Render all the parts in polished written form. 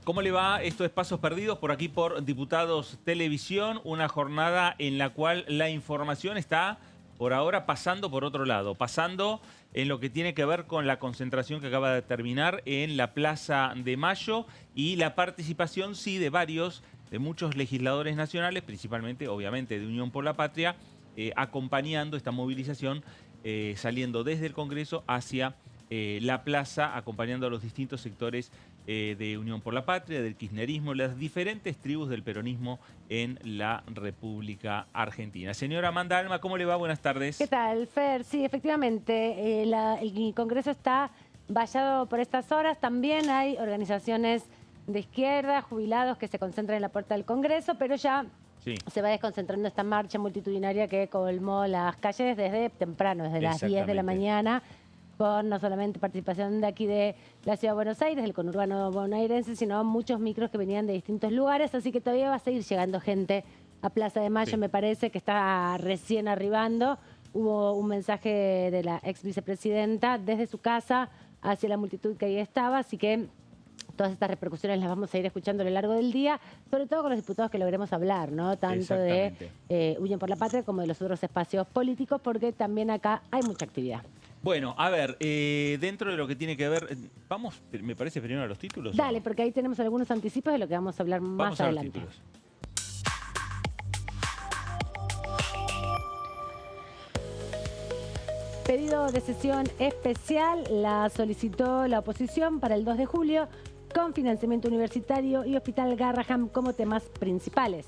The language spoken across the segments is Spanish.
¿Cómo le va? Esto es Pasos Perdidos, por aquí por Diputados Televisión, una jornada en la cual la información está por ahora pasando por otro lado, pasando en lo que tiene que ver con la concentración que acaba de terminar en la Plaza de Mayo y la participación, sí, de muchos legisladores nacionales, principalmente, obviamente, de Unión por la Patria, acompañando esta movilización, saliendo desde el Congreso hacia la plaza, acompañando a los distintos sectores de Unión por la Patria, del kirchnerismo, las diferentes tribus del peronismo en la República Argentina. Señora Amanda Alma, ¿cómo le va? Buenas tardes. ¿Qué tal, Fer? Sí, efectivamente, el Congreso está vallado por estas horas. También hay organizaciones de izquierda, jubilados que se concentran en la puerta del Congreso, pero ya Sí. se va desconcentrando esta marcha multitudinaria que colmó las calles desde temprano, desde las 10 de la mañana, con no solamente participación de aquí de la Ciudad de Buenos Aires, del conurbano bonaerense, sino muchos micros que venían de distintos lugares, así que todavía va a seguir llegando gente a Plaza de Mayo, Sí. me parece que está recién arribando. Hubo un mensaje de la ex vicepresidenta desde su casa hacia la multitud que ahí estaba, así que todas estas repercusiones las vamos a ir escuchando a lo largo del día, sobre todo con los diputados que logremos hablar, ¿no? Tanto de Unión por la Patria como de los otros espacios políticos, porque también acá hay mucha actividad. Bueno, a ver, dentro de lo que tiene que ver, vamos, me parece, primero a los títulos. Dale, ¿no? porque ahí tenemos algunos anticipos de lo que vamos a hablar más Vamos a los adelante. títulos. Pedido de sesión especial la solicitó la oposición para el 2 de julio con financiamiento universitario y Hospital Garrahan como temas principales.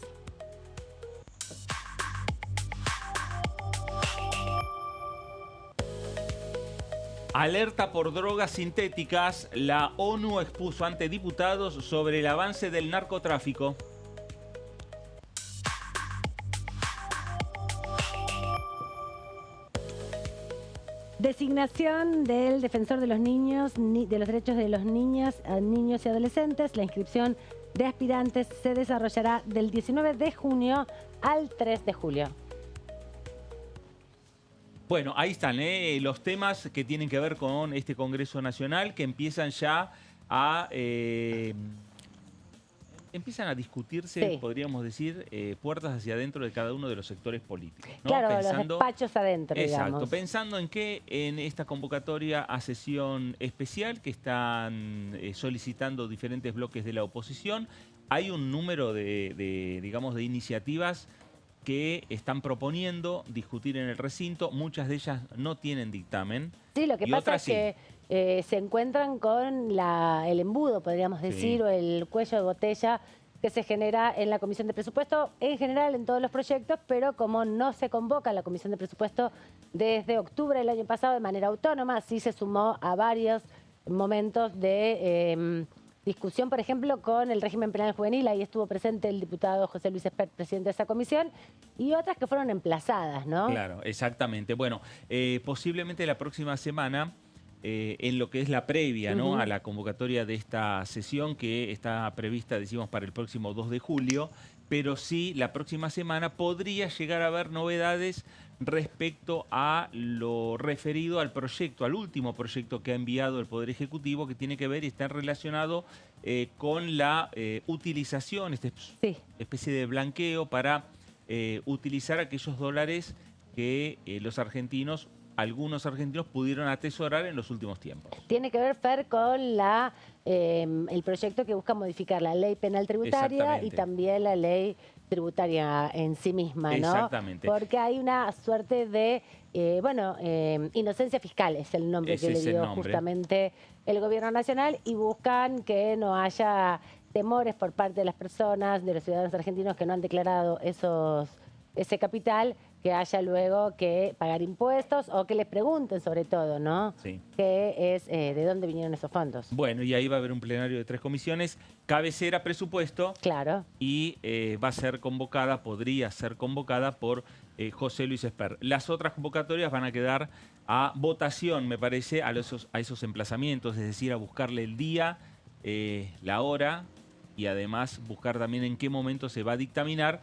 Alerta por drogas sintéticas. La ONU expuso ante diputados sobre el avance del narcotráfico. Designación del defensor de los niños, de los derechos de los niños y adolescentes. La inscripción de aspirantes se desarrollará del 19 de junio al 3 de julio. Bueno, ahí están los temas que tienen que ver con este Congreso Nacional, que empiezan ya a discutirse, Sí. podríamos decir, puertas hacia adentro de cada uno de los sectores políticos, ¿no? Claro, los despachos adentro, exacto, digamos. pensando en que en esta convocatoria a sesión especial que están solicitando diferentes bloques de la oposición, hay un número digamos, de iniciativas que están proponiendo discutir en el recinto. Muchas de ellas no tienen dictamen. Sí, lo que pasa es que se encuentran con el embudo, podríamos decir, o el cuello de botella que se genera en la Comisión de Presupuesto, en general en todos los proyectos, pero como no se convoca la Comisión de Presupuesto desde octubre del año pasado de manera autónoma, sí se sumó a varios momentos de discusión, por ejemplo, con el régimen penal juvenil. Ahí estuvo presente el diputado José Luis Espert, presidente de esa comisión, y otras que fueron emplazadas, ¿no? Claro, exactamente. Bueno, posiblemente la próxima semana, en lo que es la previa, ¿no?, a la convocatoria de esta sesión que está prevista, decimos, para el próximo 2 de julio, pero sí la próxima semana podría llegar a haber novedades respecto a lo referido al proyecto, al último proyecto que ha enviado el Poder Ejecutivo, que tiene que ver y está relacionado con la utilización, esta especie de blanqueo para utilizar aquellos dólares que los argentinos, algunos argentinos, pudieron atesorar en los últimos tiempos. Tiene que ver, Fer, con el proyecto que busca modificar la ley penal tributaria y también la ley tributaria en sí misma, ¿no? Exactamente. Porque hay una suerte de, inocencia fiscal, es el nombre que le dio justamente el Gobierno Nacional, y buscan que no haya temores por parte de las personas, de los ciudadanos argentinos que no han declarado ese capital, que haya luego que pagar impuestos o que les pregunten sobre todo, ¿no? Sí. ¿Qué es, de dónde vinieron esos fondos? Bueno, y ahí va a haber un plenario de 3 comisiones, cabecera, presupuesto. Claro. Y va a ser convocada, podría ser convocada por José Luis Espert. Las otras convocatorias van a quedar a votación, me parece, a esos emplazamientos, es decir, a buscarle el día, la hora, y además buscar también en qué momento se va a dictaminar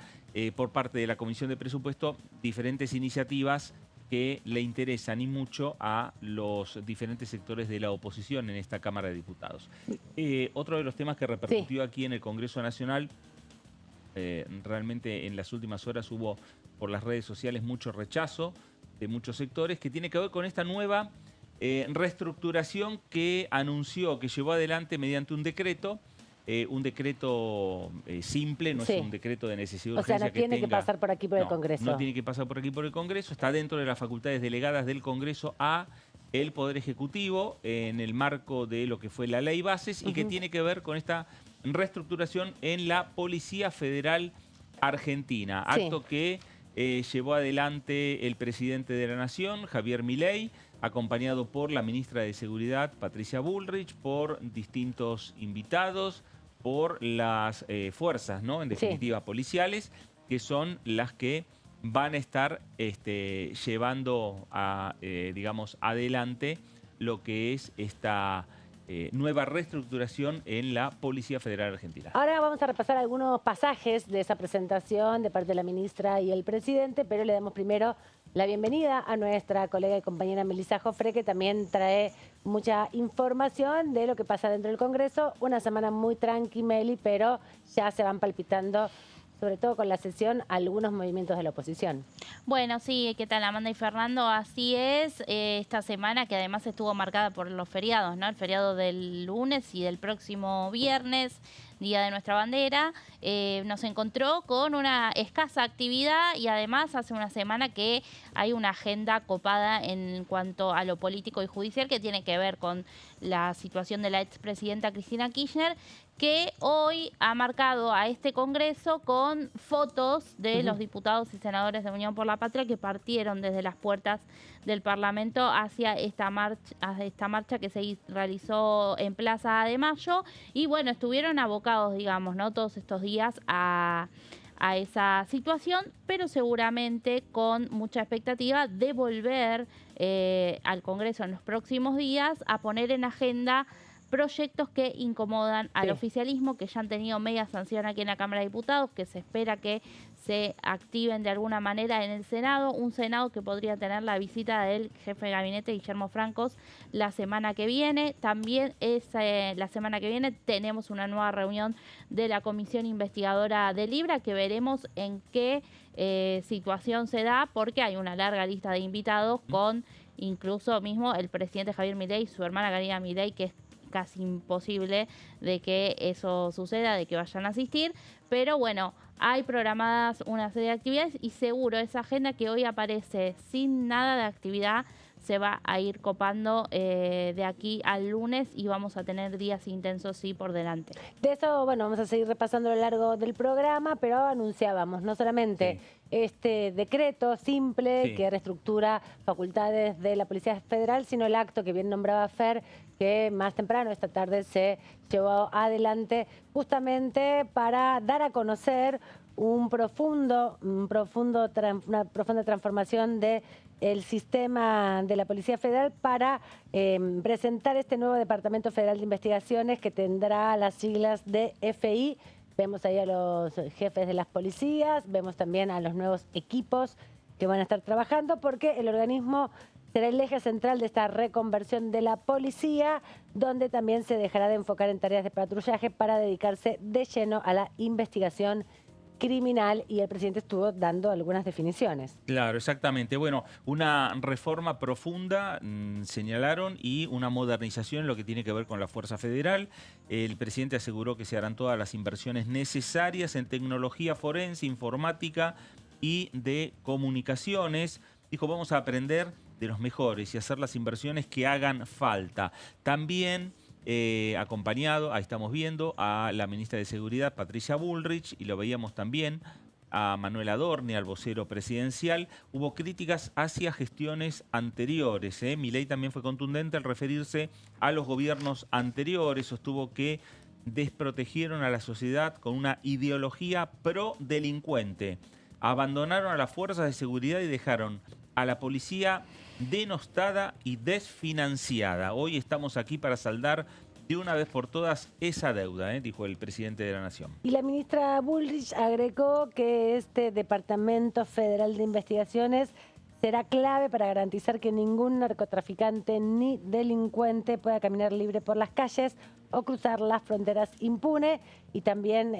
por parte de la Comisión de Presupuesto diferentes iniciativas que le interesan y mucho a los diferentes sectores de la oposición en esta Cámara de Diputados. Otro de los temas que repercutió aquí en el Congreso Nacional, realmente en las últimas horas hubo por las redes sociales mucho rechazo de muchos sectores, que tiene que ver con esta nueva reestructuración que anunció, que llevó adelante mediante un decreto simple, no es un decreto de necesidad de urgencia. O sea, no tiene que pasar por aquí por el Congreso. No tiene que pasar por aquí por el Congreso, está dentro de las facultades delegadas del Congreso a el Poder Ejecutivo en el marco de lo que fue la Ley Bases y que tiene que ver con esta reestructuración en la Policía Federal Argentina. Acto que llevó adelante el presidente de la Nación, Javier Milei, acompañado por la ministra de Seguridad, Patricia Bullrich, por distintos invitados, por las fuerzas, ¿no? En definitiva, policiales, que son las que van a estar llevando digamos, adelante lo que es esta nueva reestructuración en la Policía Federal Argentina. Ahora vamos a repasar algunos pasajes de esa presentación de parte de la ministra y el presidente, pero le damos primero la bienvenida a nuestra colega y compañera Melissa Jofré, que también trae mucha información de lo que pasa dentro del Congreso. Una semana muy tranqui, Meli, pero ya se van palpitando, sobre todo con la sesión, algunos movimientos de la oposición. Bueno, sí, ¿qué tal, Amanda y Fernando? Así es, esta semana que además estuvo marcada por los feriados, ¿no? El feriado del lunes y del próximo viernes, Día de Nuestra Bandera, nos encontró con una escasa actividad y además hace una semana que hay una agenda copada en cuanto a lo político y judicial que tiene que ver con la situación de la expresidenta Cristina Kirchner, que hoy ha marcado a este Congreso con fotos de los diputados y senadores de Unión por la Patria que partieron desde las puertas del Parlamento hacia esta marcha que se realizó en Plaza de Mayo. Y bueno, estuvieron abocados, digamos, ¿no? Todos estos días a esa situación, pero seguramente con mucha expectativa de volver al Congreso en los próximos días a poner en agenda proyectos que incomodan al oficialismo, que ya han tenido media sanción aquí en la Cámara de Diputados, que se espera que se activen de alguna manera en el Senado, un Senado que podría tener la visita del jefe de gabinete, Guillermo Francos, la semana que viene. También la semana que viene tenemos una nueva reunión de la Comisión Investigadora de Libra, que veremos en qué situación se da, porque hay una larga lista de invitados con incluso mismo el presidente Javier Milei y su hermana Karina Milei, que es casi imposible de que eso suceda, de que vayan a asistir, pero bueno, hay programadas una serie de actividades y seguro esa agenda que hoy aparece sin nada de actividad se va a ir copando de aquí al lunes y vamos a tener días intensos sí por delante. De eso, bueno, vamos a seguir repasando a lo largo del programa, pero anunciábamos no solamente este decreto simple que reestructura facultades de la Policía Federal, sino el acto que bien nombraba Fer, que más temprano esta tarde se llevó adelante justamente para dar a conocer una profunda transformación del sistema de la Policía Federal para presentar este nuevo Departamento Federal de Investigaciones que tendrá las siglas de FI. Vemos ahí a los jefes de las policías, vemos también a los nuevos equipos que van a estar trabajando, porque el organismo será el eje central de esta reconversión de la policía, donde también se dejará de enfocar en tareas de patrullaje para dedicarse de lleno a la investigación criminal, y el presidente estuvo dando algunas definiciones. Claro, exactamente. Bueno, una reforma profunda, señalaron, y una modernización en lo que tiene que ver con la Fuerza Federal. El presidente aseguró que se harán todas las inversiones necesarias en tecnología forense, informática y de comunicaciones. Dijo, vamos a aprender de los mejores y hacer las inversiones que hagan falta. También acompañado, ahí estamos viendo, a la ministra de Seguridad, Patricia Bullrich, y lo veíamos también a Manuel Adorni, al vocero presidencial. Hubo críticas hacia gestiones anteriores. Milei también fue contundente al referirse a los gobiernos anteriores. Sostuvo que desprotegieron a la sociedad con una ideología pro-delincuente. Abandonaron a las fuerzas de seguridad y dejaron a la policía denostada y desfinanciada. Hoy estamos aquí para saldar de una vez por todas esa deuda, dijo el presidente de la Nación. Y la ministra Bullrich agregó que este Departamento Federal de Investigaciones será clave para garantizar que ningún narcotraficante ni delincuente pueda caminar libre por las calles o cruzar las fronteras impune. Y también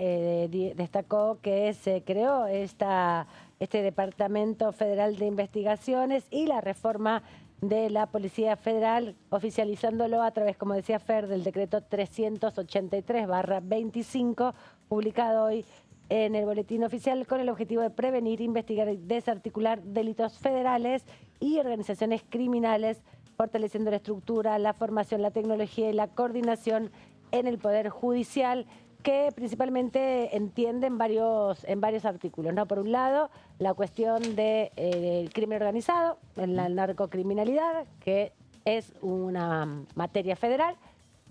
destacó que se creó este Departamento Federal de Investigaciones y la reforma de la Policía Federal, oficializándolo a través, como decía Fer, del decreto 383/25, publicado hoy en el Boletín Oficial, con el objetivo de prevenir, investigar y desarticular delitos federales y organizaciones criminales, fortaleciendo la estructura, la formación, la tecnología y la coordinación en el Poder Judicial, que principalmente entiende en varios artículos, ¿no? Por un lado, la cuestión del crimen organizado, la narcocriminalidad, que es una materia federal.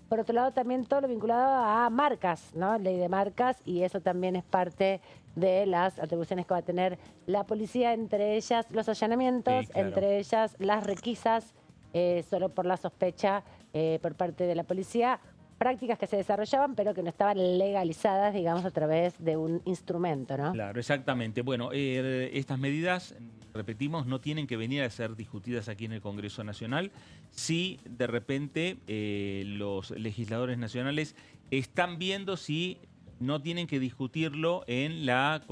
Por otro lado, también todo lo vinculado a marcas, ¿no? Ley de marcas, y eso también es parte de las atribuciones que va a tener la policía, entre ellas los allanamientos, sí, claro, entre ellas las requisas, solo por la sospecha por parte de la policía, prácticas que se desarrollaban pero que no estaban legalizadas, digamos, a través de un instrumento, ¿no? Claro, exactamente. Bueno, estas medidas, repetimos, no tienen que venir a ser discutidas aquí en el Congreso Nacional. Si de repente los legisladores nacionales están viendo si no tienen que discutirlo en la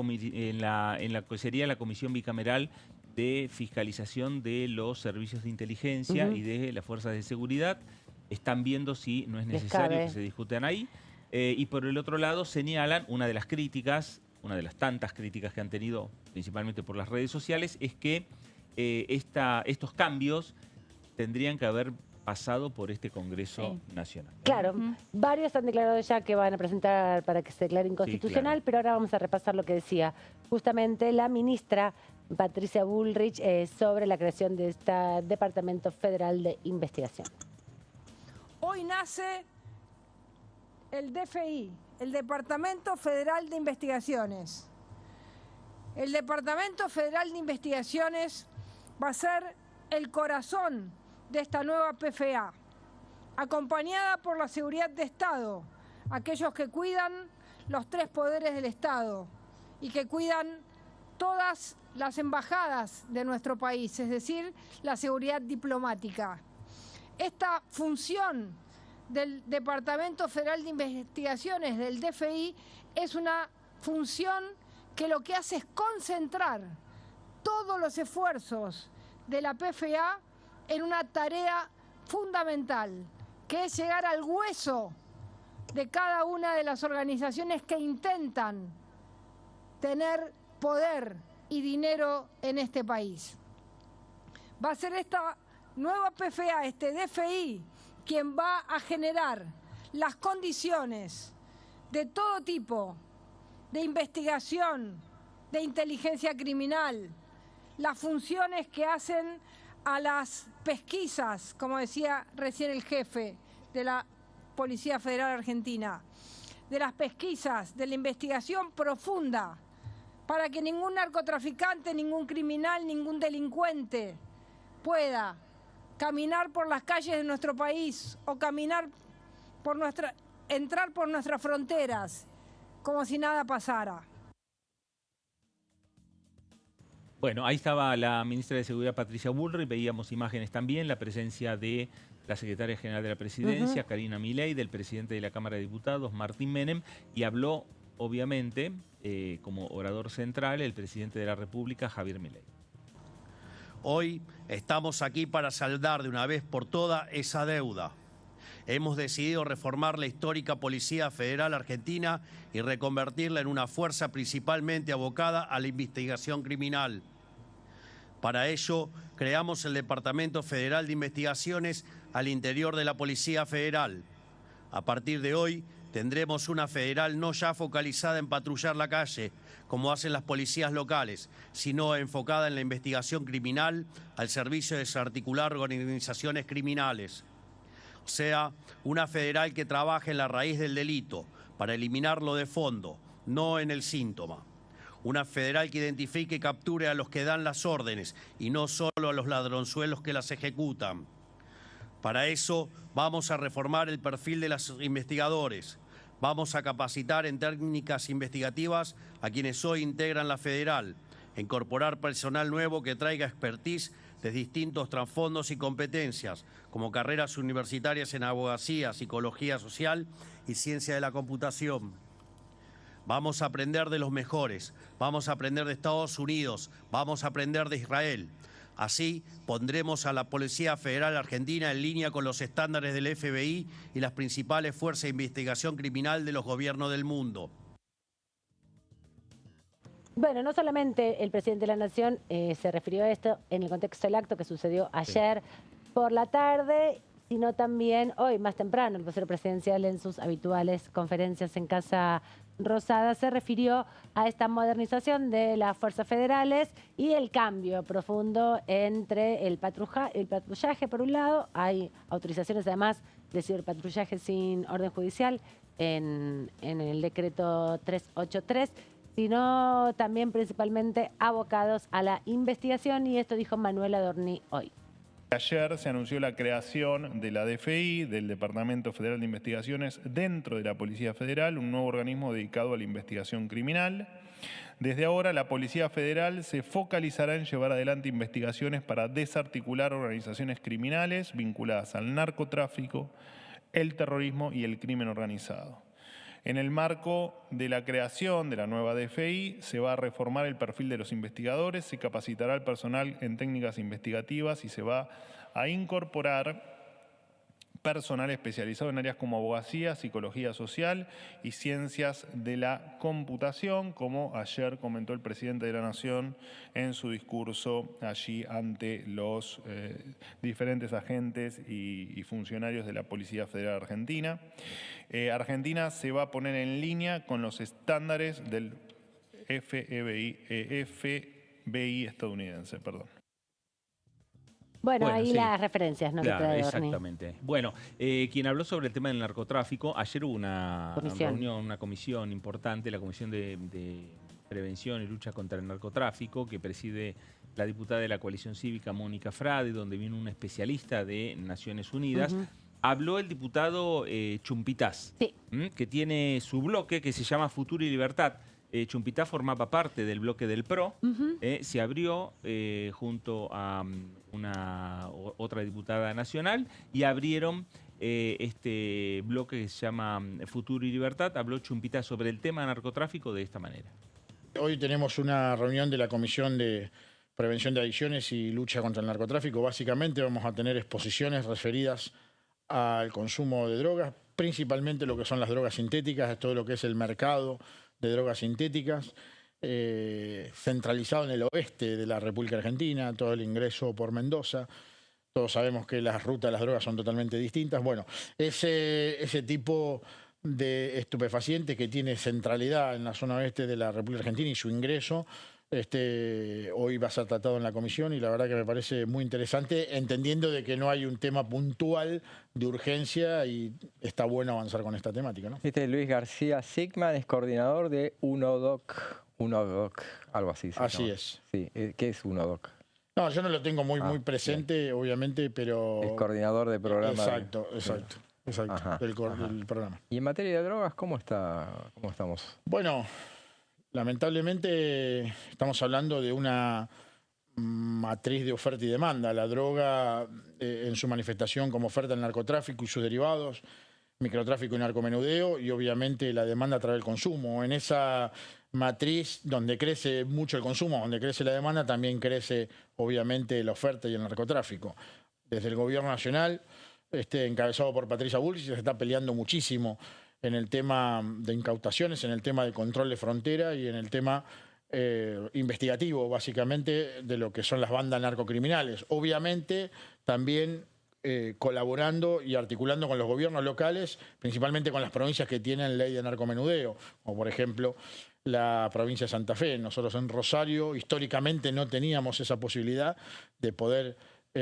que sería la Comisión Bicameral de Fiscalización de los Servicios de Inteligencia y de las Fuerzas de Seguridad. Están viendo si no es necesario que se discutan ahí. Y por el otro lado señalan una de las críticas, una de las tantas críticas que han tenido, principalmente por las redes sociales, es que estos cambios tendrían que haber pasado por este Congreso Nacional. Claro, varios han declarado ya que van a presentar para que se declare inconstitucional, claro, pero ahora vamos a repasar lo que decía justamente la ministra Patricia Bullrich sobre la creación de este Departamento Federal de Investigación. Hoy nace el DFI, el Departamento Federal de Investigaciones. El Departamento Federal de Investigaciones va a ser el corazón de esta nueva PFA, acompañada por la seguridad de Estado, aquellos que cuidan los tres poderes del Estado y que cuidan todas las embajadas de nuestro país, es decir, la seguridad diplomática. Esta función del Departamento Federal de Investigaciones, del DFI, es una función que lo que hace es concentrar todos los esfuerzos de la PFA en una tarea fundamental, que es llegar al hueso de cada una de las organizaciones que intentan tener poder y dinero en este país. Va a ser esta nueva PFA, este DFI, quien va a generar las condiciones de todo tipo de investigación, de inteligencia criminal, las funciones que hacen a las pesquisas, como decía recién el jefe de la Policía Federal Argentina, de las pesquisas, de la investigación profunda, para que ningún narcotraficante, ningún criminal, ningún delincuente pueda caminar por las calles de nuestro país o entrar por nuestras fronteras como si nada pasara. Bueno, ahí estaba la ministra de Seguridad Patricia Bullrich, veíamos imágenes también, la presencia de la secretaria general de la Presidencia, Karina Milei, del presidente de la Cámara de Diputados, Martín Menem, y habló, obviamente, como orador central, el presidente de la República, Javier Milei. Hoy estamos aquí para saldar de una vez por todas esa deuda. Hemos decidido reformar la histórica Policía Federal Argentina y reconvertirla en una fuerza principalmente abocada a la investigación criminal. Para ello, creamos el Departamento Federal de Investigaciones al interior de la Policía Federal. A partir de hoy, tendremos una federal no ya focalizada en patrullar la calle, como hacen las policías locales, sino enfocada en la investigación criminal al servicio de desarticular organizaciones criminales. O sea, una federal que trabaje en la raíz del delito, para eliminarlo de fondo, no en el síntoma. Una federal que identifique y capture a los que dan las órdenes y no solo a los ladronzuelos que las ejecutan. Para eso vamos a reformar el perfil de los investigadores. Vamos a capacitar en técnicas investigativas a quienes hoy integran la federal, incorporar personal nuevo que traiga expertise de distintos trasfondos y competencias, como carreras universitarias en abogacía, psicología social y ciencia de la computación. Vamos a aprender de los mejores, vamos a aprender de Estados Unidos, vamos a aprender de Israel. Así pondremos a la Policía Federal Argentina en línea con los estándares del FBI y las principales fuerzas de investigación criminal de los gobiernos del mundo. Bueno, no solamente el presidente de la Nación se refirió a esto en el contexto del acto que sucedió ayer por la tarde, sino también hoy, más temprano, el vocero presidencial en sus habituales conferencias en Casa Rosada se refirió a esta modernización de las fuerzas federales y el cambio profundo entre el patrullaje, por un lado. Hay autorizaciones además de ciberpatrullaje sin orden judicial en el decreto 383, sino también principalmente abocados a la investigación, y esto dijo Manuel Adorni hoy. Ayer se anunció la creación de la DFI, del Departamento Federal de Investigaciones, dentro de la Policía Federal, un nuevo organismo dedicado a la investigación criminal. Desde ahora, la Policía Federal se focalizará en llevar adelante investigaciones para desarticular organizaciones criminales vinculadas al narcotráfico, el terrorismo y el crimen organizado. En el marco de la creación de la nueva DFI, se va a reformar el perfil de los investigadores, se capacitará al personal en técnicas investigativas y se va a incorporar personal especializado en áreas como abogacía, psicología social y ciencias de la computación, como ayer comentó el presidente de la Nación en su discurso allí ante los diferentes agentes y funcionarios de la Policía Federal Argentina. Argentina se va a poner en línea con los estándares del FBI estadounidense, perdón. Bueno, ahí sí. las referencias, ¿no? Claro, que trae Adorni. exactamente. Bueno, quien habló sobre el tema del narcotráfico, ayer hubo una reunión, una comisión importante, la Comisión de Prevención y Lucha contra el Narcotráfico, que preside la diputada de la Coalición Cívica, Mónica Frade, donde vino un especialista de Naciones Unidas. Habló el diputado Chumpitaz, sí, que tiene su bloque que se llama Futuro y Libertad. Chumpitaz formaba parte del bloque del PRO, se abrió junto a otra diputada nacional y abrieron este bloque que se llama Futuro y Libertad. Habló Chumpitaz sobre el tema narcotráfico de esta manera. Hoy tenemos una reunión de la Comisión de Prevención de Adicciones y Lucha contra el Narcotráfico. Básicamente vamos a tener exposiciones referidas al consumo de drogas, principalmente lo que son las drogas sintéticas, todo lo que es el mercado de drogas sintéticas, centralizado en el oeste de la República Argentina, todo el ingreso por Mendoza. Todos sabemos que las rutas de las drogas son totalmente distintas. Bueno, ese tipo de estupefacientes que tiene centralidad en la zona oeste de la República Argentina y su ingreso, hoy va a ser tratado en la comisión, y la verdad que me parece muy interesante, entendiendo de que no hay un tema puntual de urgencia y está bueno avanzar con esta temática, ¿no? Luis García Sigman es coordinador de UNODOC, algo así. Así es. Sí, ¿qué es UNODOC? No, yo no lo tengo muy presente, bien, obviamente, pero... Es coordinador de programa. Exacto, del programa. Y en materia de drogas, ¿cómo estamos? Bueno, lamentablemente estamos hablando de una matriz de oferta y demanda. La droga en su manifestación como oferta del narcotráfico y sus derivados, microtráfico y narcomenudeo, y obviamente la demanda a través del consumo. En esa matriz donde crece mucho el consumo, donde crece la demanda, también crece obviamente la oferta y el narcotráfico. Desde el gobierno nacional, encabezado por Patricia Bullrich, se está peleando muchísimo en el tema de incautaciones, en el tema de control de frontera y en el tema investigativo, básicamente, de lo que son las bandas narcocriminales. Obviamente, también colaborando y articulando con los gobiernos locales, principalmente con las provincias que tienen ley de narcomenudeo, como por ejemplo la provincia de Santa Fe. Nosotros en Rosario históricamente no teníamos esa posibilidad de poder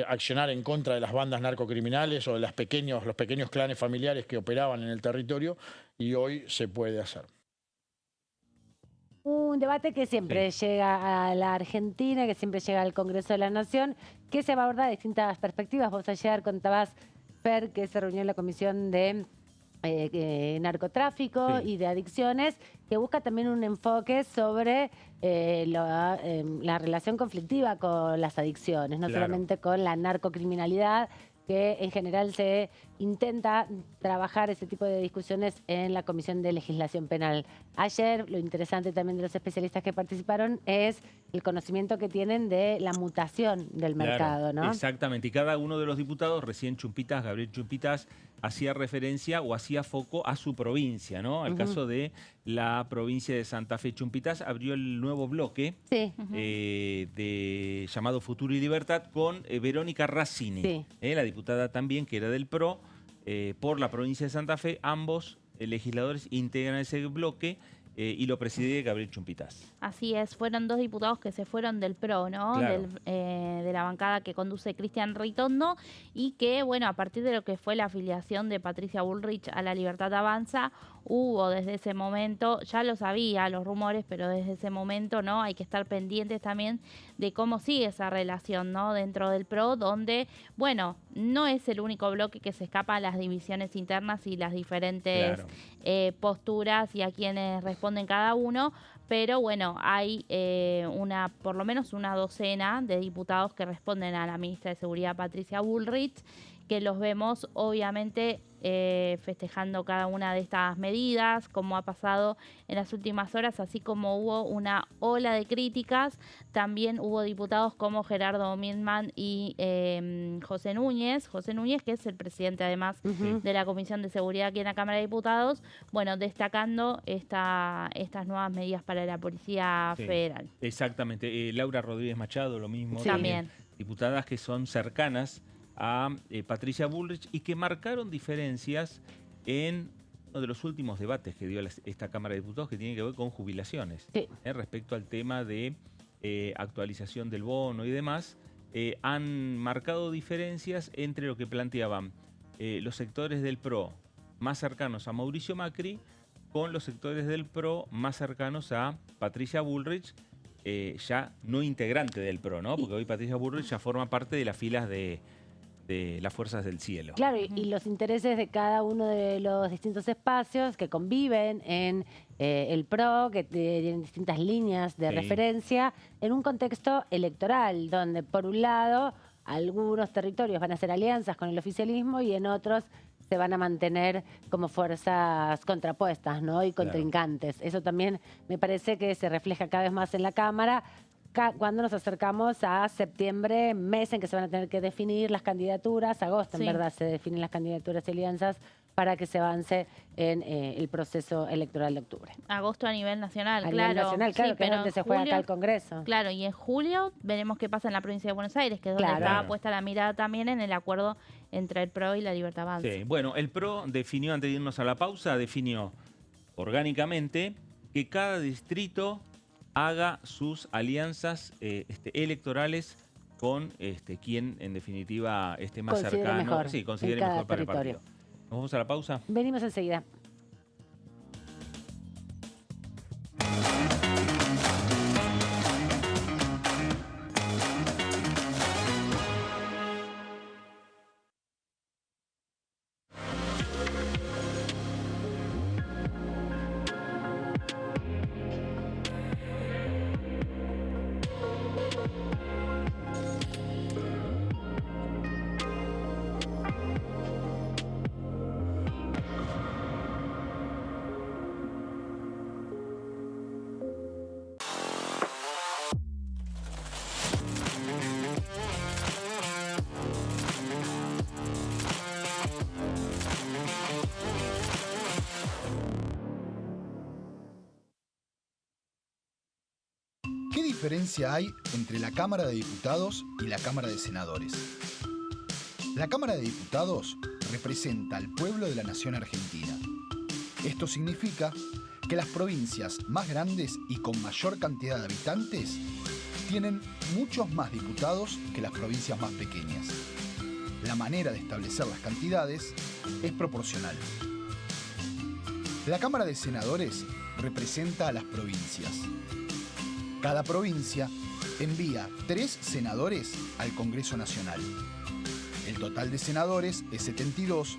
accionar en contra de las bandas narcocriminales o de los pequeños clanes familiares que operaban en el territorio, y hoy se puede hacer. Un debate que siempre llega a la Argentina, que siempre llega al Congreso de la Nación, que se va a abordar de distintas perspectivas. Vos ayer contabas, Fer, que se reunió en la Comisión de narcotráfico y de adicciones, que busca también un enfoque sobre la relación conflictiva con las adicciones, no solamente con la narcocriminalidad, que en general se intenta trabajar ese tipo de discusiones en la Comisión de Legislación Penal. Ayer, lo interesante también de los especialistas que participaron es el conocimiento que tienen de la mutación del mercado, ¿no? Exactamente, y cada uno de los diputados, recién Chumpitas, Gabriel Chumpitas, hacía referencia o hacía foco a su provincia, ¿no? Al caso de la provincia de Santa Fe. Chumpitas abrió el nuevo bloque llamado Futuro y Libertad con Verónica Razzini, la diputada también que era del PRO, por la provincia de Santa Fe. Ambos legisladores integran ese bloque y lo preside Gabriel Chumpitas. Así es, fueron 2 diputados que se fueron del PRO, ¿no? Claro. De la bancada que conduce Cristian Ritondo, y que, bueno, a partir de lo que fue la afiliación de Patricia Bullrich a La Libertad Avanza, hubo desde ese momento, ya lo sabía, los rumores, pero desde ese momento, ¿no? Hay que estar pendientes también de cómo sigue esa relación, ¿no? Dentro del PRO, donde, bueno, no es el único bloque que se escapa a las divisiones internas y las diferentes posturas y a quienes responden cada uno, pero bueno, hay por lo menos una docena de diputados que responden a la ministra de Seguridad Patricia Bullrich, que los vemos obviamente festejando cada una de estas medidas, como ha pasado en las últimas horas, así como hubo una ola de críticas. También hubo diputados como Gerardo Milman y José Núñez, que es el presidente además de la Comisión de Seguridad aquí en la Cámara de Diputados, bueno, destacando estas nuevas medidas para la Policía Federal. Exactamente. Laura Rodríguez Machado, lo mismo. También. Diputadas que son cercanas a Patricia Bullrich y que marcaron diferencias en uno de los últimos debates que dio esta Cámara de Diputados, que tiene que ver con jubilaciones. Respecto al tema de actualización del bono y demás, han marcado diferencias entre lo que planteaban los sectores del PRO más cercanos a Mauricio Macri con los sectores del PRO más cercanos a Patricia Bullrich, ya no integrante del PRO, ¿no? Porque hoy Patricia Bullrich ya forma parte de las filas de las Fuerzas del Cielo. Claro, y los intereses de cada uno de los distintos espacios que conviven en el PRO, que tienen distintas líneas de referencia, en un contexto electoral, donde por un lado algunos territorios van a hacer alianzas con el oficialismo y en otros se van a mantener como fuerzas contrapuestas, ¿no? Y contrincantes. Eso también me parece que se refleja cada vez más en la Cámara, cuando nos acercamos a septiembre, mes en que se van a tener que definir las candidaturas, agosto en verdad se definen las candidaturas y alianzas para que se avance en el proceso electoral de octubre. Agosto a nivel nacional, a nivel nacional, claro, que es donde se juega acá el Congreso. Claro, y en julio veremos qué pasa en la provincia de Buenos Aires, que es donde está puesta la mirada también en el acuerdo entre el PRO y la Libertad Avanza. Sí, bueno, el PRO definió, antes de irnos a la pausa, definió orgánicamente que cada distrito haga sus alianzas electorales con quien en definitiva esté más cercano, considere mejor para el partido. ¿Nos vamos a la pausa? Venimos enseguida. ¿Qué diferencia hay entre la Cámara de Diputados y la Cámara de Senadores? La Cámara de Diputados representa al pueblo de la nación argentina. Esto significa que las provincias más grandes y con mayor cantidad de habitantes tienen muchos más diputados que las provincias más pequeñas. La manera de establecer las cantidades es proporcional. La Cámara de Senadores representa a las provincias. Cada provincia envía 3 senadores al Congreso Nacional. El total de senadores es 72,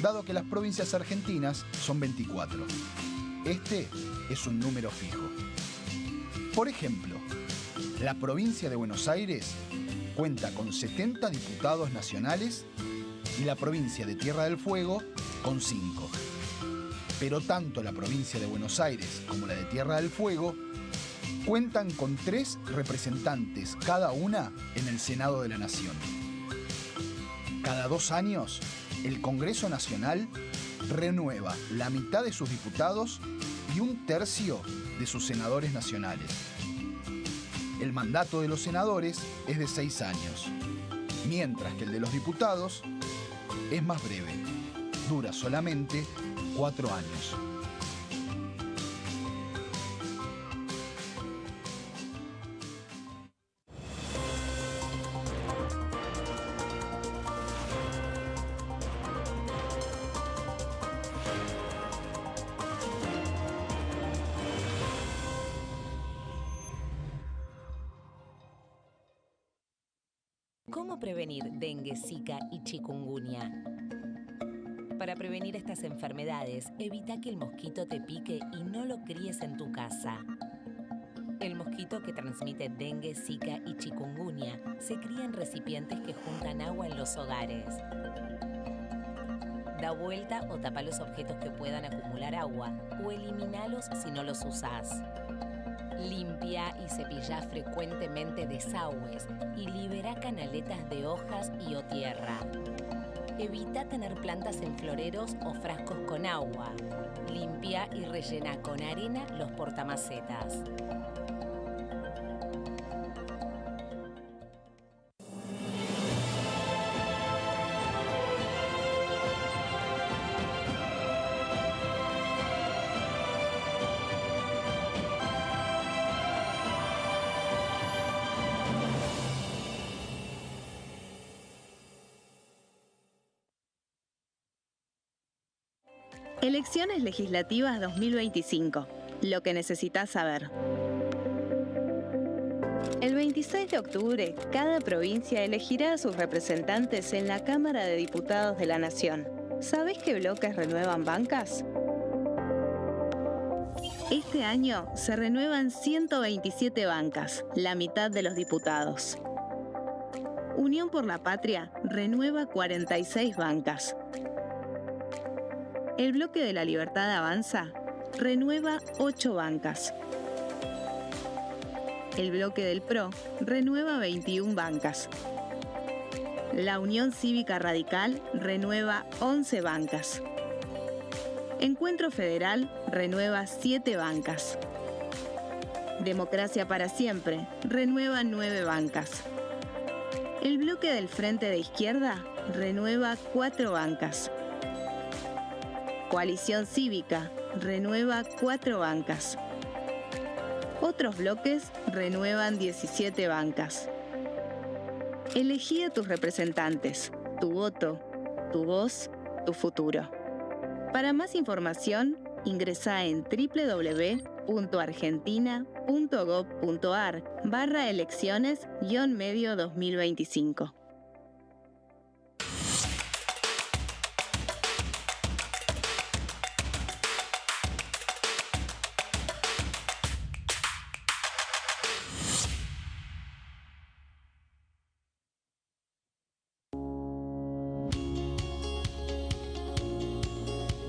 dado que las provincias argentinas son 24. Este es un número fijo. Por ejemplo, la provincia de Buenos Aires cuenta con 70 diputados nacionales y la provincia de Tierra del Fuego con 5. Pero tanto la provincia de Buenos Aires como la de Tierra del Fuego cuentan con 3 representantes cada una en el Senado de la Nación. Cada 2 años, el Congreso Nacional renueva la mitad de sus diputados y 1/3 de sus senadores nacionales. El mandato de los senadores es de 6 años, mientras que el de los diputados es más breve, dura solamente 4 años. ¿Cómo prevenir dengue, zika y chikungunya? Para prevenir estas enfermedades, evita que el mosquito te pique y no lo críes en tu casa. El mosquito que transmite dengue, zika y chikungunya se cría en recipientes que juntan agua en los hogares. Da vuelta o tapa los objetos que puedan acumular agua o eliminalos si no los usás. Limpia y cepilla frecuentemente desagües y libera canaletas de hojas y o tierra. Evita tener plantas en floreros o frascos con agua. Limpia y rellena con arena los portamacetas. Elecciones legislativas 2025. Lo que necesitas saber. El 26 de octubre, cada provincia elegirá a sus representantes en la Cámara de Diputados de la Nación. ¿Sabés qué bloques renuevan bancas? Este año se renuevan 127 bancas, la mitad de los diputados. Unión por la Patria renueva 46 bancas. El Bloque de la Libertad Avanza renueva 8 bancas. El Bloque del PRO renueva 21 bancas. La Unión Cívica Radical renueva 11 bancas. Encuentro Federal renueva 7 bancas. Democracia para Siempre renueva 9 bancas. El Bloque del Frente de Izquierda renueva 4 bancas. Coalición Cívica renueva 4 bancas. Otros bloques renuevan 17 bancas. Elegí a tus representantes, tu voto, tu voz, tu futuro. Para más información, ingresá en www.argentina.gov.ar/elecciones-medio 2025.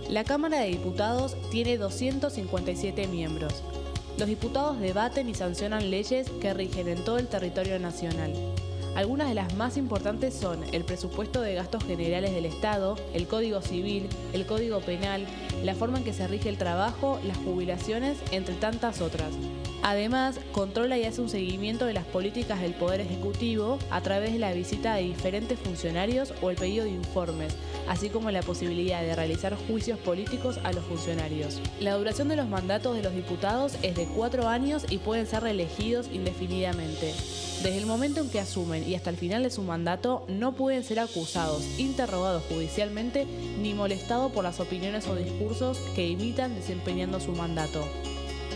La Cámara de Diputados tiene 257 miembros. Los diputados debaten y sancionan leyes que rigen en todo el territorio nacional. Algunas de las más importantes son el presupuesto de gastos generales del Estado, el Código Civil, el Código Penal, la forma en que se rige el trabajo, las jubilaciones, entre tantas otras. Además, controla y hace un seguimiento de las políticas del Poder Ejecutivo a través de la visita de diferentes funcionarios o el pedido de informes, así como la posibilidad de realizar juicios políticos a los funcionarios. La duración de los mandatos de los diputados es de 4 años y pueden ser reelegidos indefinidamente. Desde el momento en que asumen y hasta el final de su mandato, no pueden ser acusados, interrogados judicialmente, ni molestados por las opiniones o discursos que imitan desempeñando su mandato.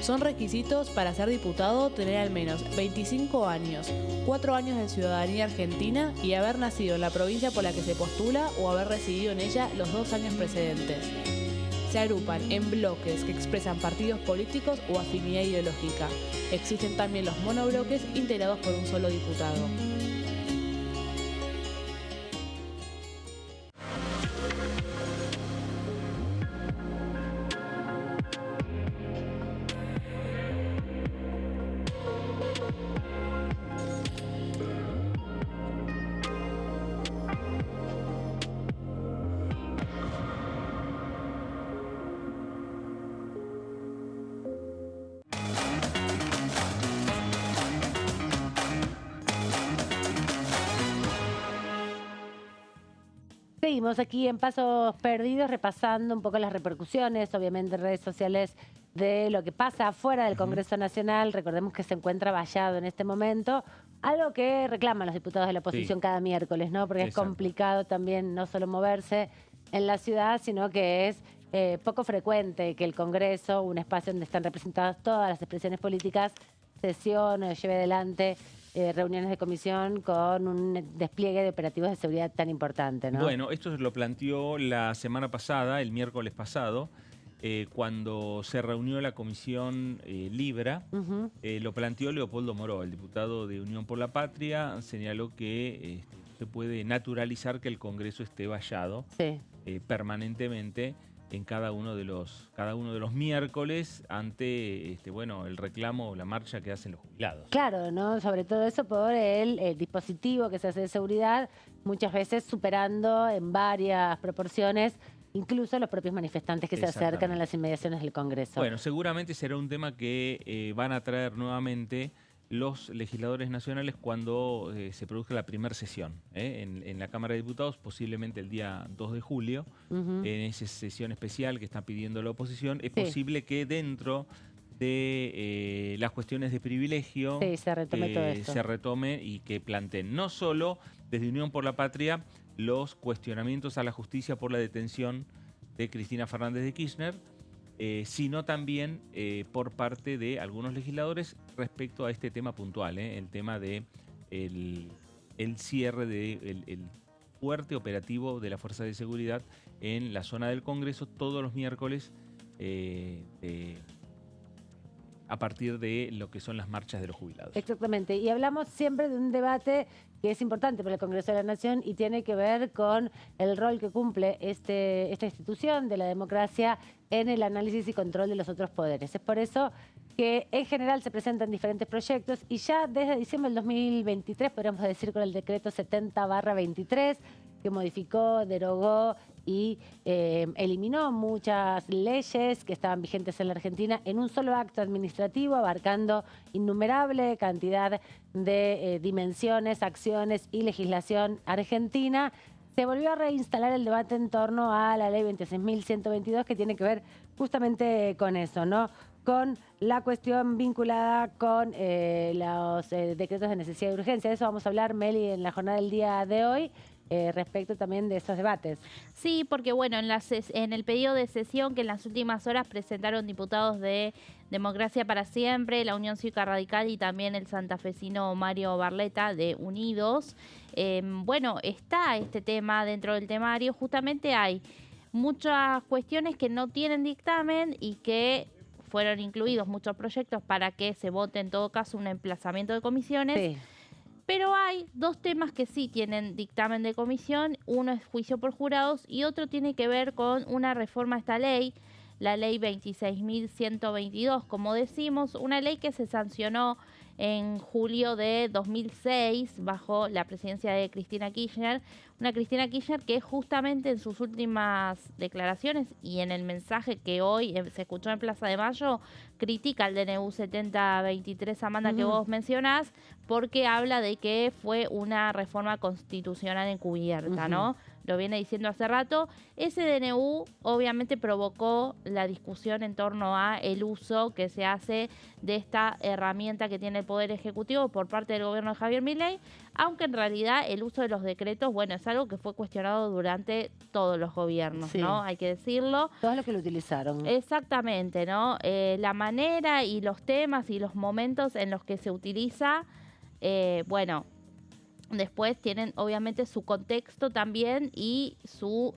Son requisitos para ser diputado tener al menos 25 años, 4 años de ciudadanía argentina y haber nacido en la provincia por la que se postula o haber residido en ella los 2 años precedentes. Se agrupan en bloques que expresan partidos políticos o afinidad ideológica. Existen también los monobloques integrados por un solo diputado. Seguimos aquí en Pasos Perdidos repasando un poco las repercusiones, obviamente en redes sociales, de lo que pasa afuera del Congreso Nacional. Recordemos que se encuentra vallado en este momento, algo que reclaman los diputados de la oposición cada miércoles, ¿no? Porque es complicado también no solo moverse en la ciudad, sino que es poco frecuente que el Congreso, un espacio donde están representadas todas las expresiones políticas, sesione, lleve adelante reuniones de comisión con un despliegue de operativos de seguridad tan importante, ¿no? Bueno, esto lo planteó la semana pasada, el miércoles pasado, cuando se reunió la comisión Libra. Lo planteó Leopoldo Moró, el diputado de Unión por la Patria. Señaló que se puede naturalizar que el Congreso esté vallado permanentemente en cada uno de los miércoles ante bueno, el reclamo o la marcha que hacen los jubilados. Claro, ¿no? Sobre todo eso por el dispositivo que se hace de seguridad, muchas veces superando en varias proporciones incluso los propios manifestantes que se acercan a las inmediaciones del Congreso. Bueno, seguramente será un tema que van a traer nuevamente los legisladores nacionales cuando se produzca la primera sesión en la Cámara de Diputados, posiblemente el día 2 de julio, en esa sesión especial que está pidiendo la oposición. Es posible que dentro de las cuestiones de privilegio se retome todo esto. Se retome y que planteen no solo desde Unión por la Patria los cuestionamientos a la justicia por la detención de Cristina Fernández de Kirchner, sino también por parte de algunos legisladores respecto a este tema puntual, el tema de el cierre del fuerte operativo de la Fuerza de Seguridad en la zona del Congreso todos los miércoles a partir de lo que son las marchas de los jubilados. Exactamente, y hablamos siempre de un debate que es importante para el Congreso de la Nación y tiene que ver con el rol que cumple esta institución de la democracia en el análisis y control de los otros poderes. Es por eso que en general se presentan diferentes proyectos y ya desde diciembre del 2023, podríamos decir con el decreto 70/23, que modificó, derogó y eliminó muchas leyes que estaban vigentes en la Argentina en un solo acto administrativo, abarcando innumerable cantidad de dimensiones, acciones y legislación argentina. Se volvió a reinstalar el debate en torno a la ley 26.122, que tiene que ver justamente con eso, ¿no? Con la cuestión vinculada con los decretos de necesidad y urgencia. De eso vamos a hablar, Meli, en la jornada del día de hoy. Respecto también de esos debates. Sí, porque bueno, en el pedido de sesión que en las últimas horas presentaron diputados de Democracia para Siempre, la Unión Cívica Radical y también el santafesino Mario Barletta de Unidos, bueno, está este tema dentro del temario. Justamente hay muchas cuestiones que no tienen dictamen y que fueron incluidos muchos proyectos para que se vote en todo caso un emplazamiento de comisiones. Pero hay dos temas que sí tienen dictamen de comisión. Uno es juicio por jurados y otro tiene que ver con una reforma a esta ley, la ley 26.122, como decimos, una ley que se sancionó en julio de 2006 bajo la presidencia de Cristina Kirchner. Una Cristina Kirchner que justamente en sus últimas declaraciones y en el mensaje que hoy se escuchó en Plaza de Mayo, critica al DNU 7023, Amanda, que vos mencionás, porque habla de que fue una reforma constitucional encubierta, ¿no? lo viene diciendo hace rato. Ese DNU obviamente provocó la discusión en torno a el uso que se hace de esta herramienta que tiene el Poder Ejecutivo por parte del gobierno de Javier Milei, aunque en realidad el uso de los decretos, bueno, es algo que fue cuestionado durante todos los gobiernos, Sí. ¿no? Hay que decirlo. Todos los que lo utilizaron. Exactamente, ¿no? La manera y los temas y los momentos en los que se utiliza, bueno, después tienen obviamente su contexto también y sus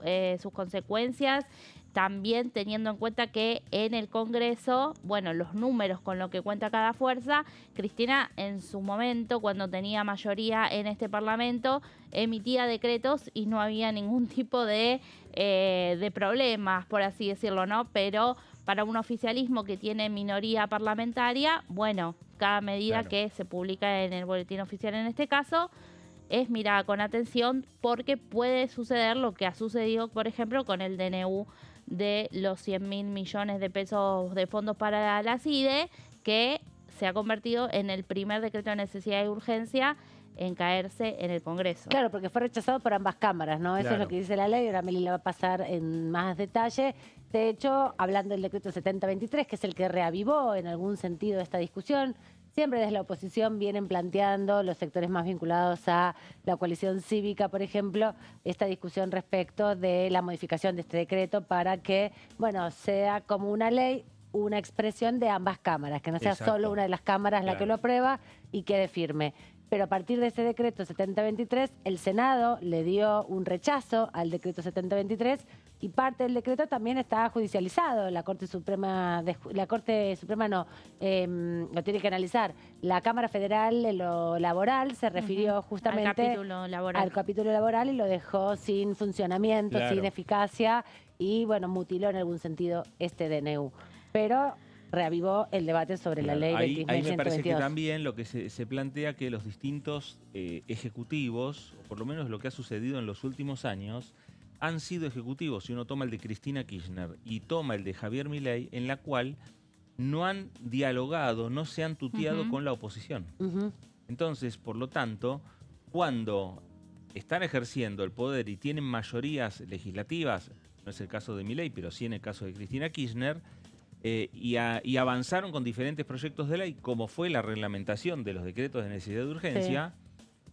consecuencias, también teniendo en cuenta que en el Congreso, bueno, los números con lo que cuenta cada fuerza, Cristina en su momento, cuando tenía mayoría en este Parlamento, emitía decretos y no había ningún tipo de problemas, por así decirlo, ¿no? Pero para un oficialismo que tiene minoría parlamentaria, bueno, cada medida que se publica en el boletín oficial en este caso es mirada con atención porque puede suceder lo que ha sucedido, por ejemplo, con el DNU de los 100.000 millones de pesos de fondos para la CIDE, que se ha convertido en el primer decreto de necesidad y urgencia en caerse en el Congreso. Claro, porque fue rechazado por ambas cámaras, ¿no? Eso es Claro. lo que dice la ley, ahora Meli la va a pasar en más detalle. De hecho, hablando del decreto 7023, que es el que reavivó en algún sentido esta discusión, siempre desde la oposición vienen planteando los sectores más vinculados a la coalición cívica, por ejemplo, esta discusión respecto de la modificación de este decreto para que, bueno, sea como una ley, una expresión de ambas cámaras, que no sea Exacto. solo una de las cámaras la que Claro. lo aprueba y quede firme. Pero a partir de ese decreto 7023, el Senado le dio un rechazo al decreto 7023 y parte del decreto también está judicializado. La Corte Suprema, lo tiene que analizar. La Cámara Federal en lo laboral se refirió justamente al capítulo laboral y lo dejó sin funcionamiento, Claro. sin eficacia y, bueno, mutiló en algún sentido este DNU. Pero reavivó el debate sobre la ley Ahí me parece que 20.122. también lo que se plantea que los distintos ejecutivos, o por lo menos lo que ha sucedido en los últimos años, han sido ejecutivos. Si uno toma el de Cristina Kirchner y toma el de Javier Milei, en la cual no han dialogado, no se han tuteado con la oposición. Entonces, por lo tanto, cuando están ejerciendo el poder y tienen mayorías legislativas, no es el caso de Milei, pero sí en el caso de Cristina Kirchner, y avanzaron con diferentes proyectos de ley, como fue la reglamentación de los decretos de necesidad de urgencia,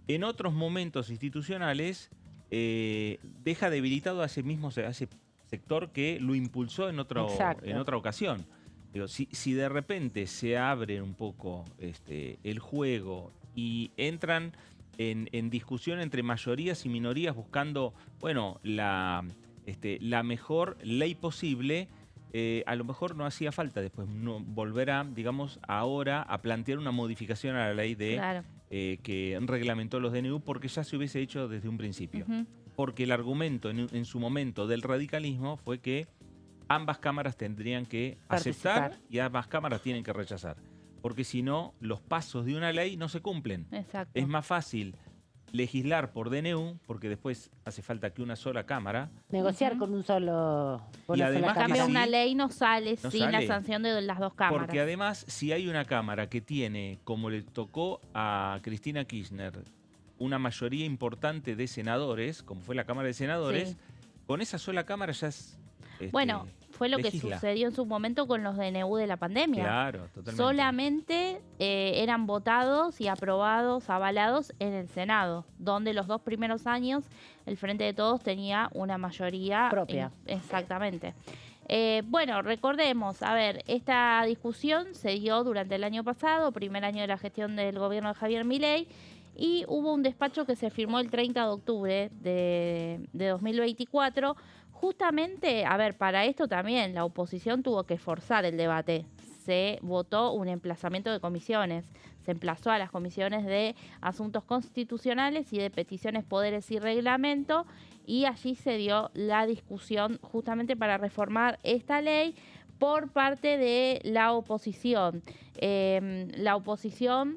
en otros momentos institucionales deja debilitado a ese sector que lo impulsó en otra ocasión. Digo, si de repente se abre un poco el juego y entran en discusión entre mayorías y minorías buscando, bueno, la mejor ley posible, a lo mejor no hacía falta después volver a, digamos, ahora a plantear una modificación a la ley que reglamentó los DNU, porque ya se hubiese hecho desde un principio. Porque el argumento en su momento del radicalismo fue que ambas cámaras tendrían que aceptar y ambas cámaras tienen que rechazar. Porque si no, los pasos de una ley no se cumplen. Exacto. Es más fácil legislar por DNU, porque después hace falta que una sola cámara... Negociar con un solo... Y además En cambio, una ley no sale No sin la sale. sanción de las dos cámaras. Porque además, si hay una cámara que tiene, como le tocó a Cristina Kirchner, una mayoría importante de senadores, como fue la Cámara de Senadores, con esa sola cámara ya es... Bueno, fue lo legisla. que sucedió en su momento con los DNU de la pandemia. Claro, totalmente. Solamente eran votados y aprobados, avalados en el Senado, donde los 2 primeros años el Frente de Todos tenía una mayoría propia. Exactamente. Bueno, recordemos, a ver, esta discusión se dio durante el año pasado, primer año de la gestión del gobierno de Javier Milei, y hubo un despacho que se firmó el 30 de octubre de 2024. Justamente, a ver, para esto también la oposición tuvo que forzar el debate. Se votó un emplazamiento de comisiones. Se emplazó a las comisiones de Asuntos Constitucionales y de Peticiones, Poderes y Reglamento, y allí se dio la discusión justamente para reformar esta ley por parte de la oposición. La oposición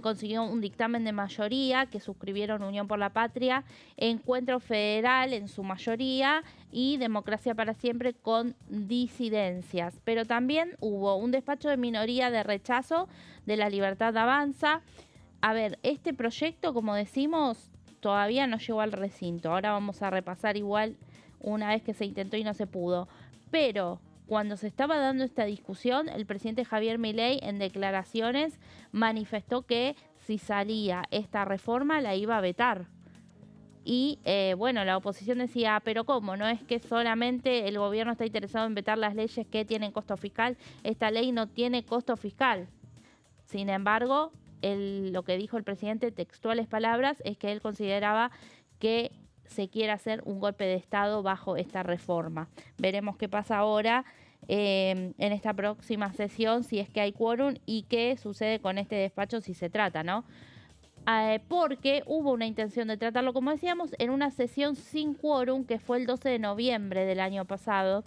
consiguió un dictamen de mayoría que suscribieron Unión por la Patria, Encuentro Federal en su mayoría y Democracia para Siempre con disidencias. Pero también hubo un despacho de minoría de rechazo de La Libertad Avanza. A ver, este proyecto, como decimos, todavía no llegó al recinto. Ahora vamos a repasar igual una vez que se intentó y no se pudo. Pero cuando se estaba dando esta discusión, el presidente Javier Milei en declaraciones manifestó que si salía esta reforma la iba a vetar. Y bueno, la oposición decía, pero ¿cómo? No es que solamente el gobierno está interesado en vetar las leyes que tienen costo fiscal. Esta ley no tiene costo fiscal. Sin embargo, lo que dijo el presidente, textuales palabras, es que él consideraba que se quiere hacer un golpe de Estado bajo esta reforma. Veremos qué pasa ahora en esta próxima sesión, si es que hay quórum y qué sucede con este despacho si se trata, ¿no? Porque hubo una intención de tratarlo, como decíamos, en una sesión sin quórum que fue el 12 de noviembre del año pasado.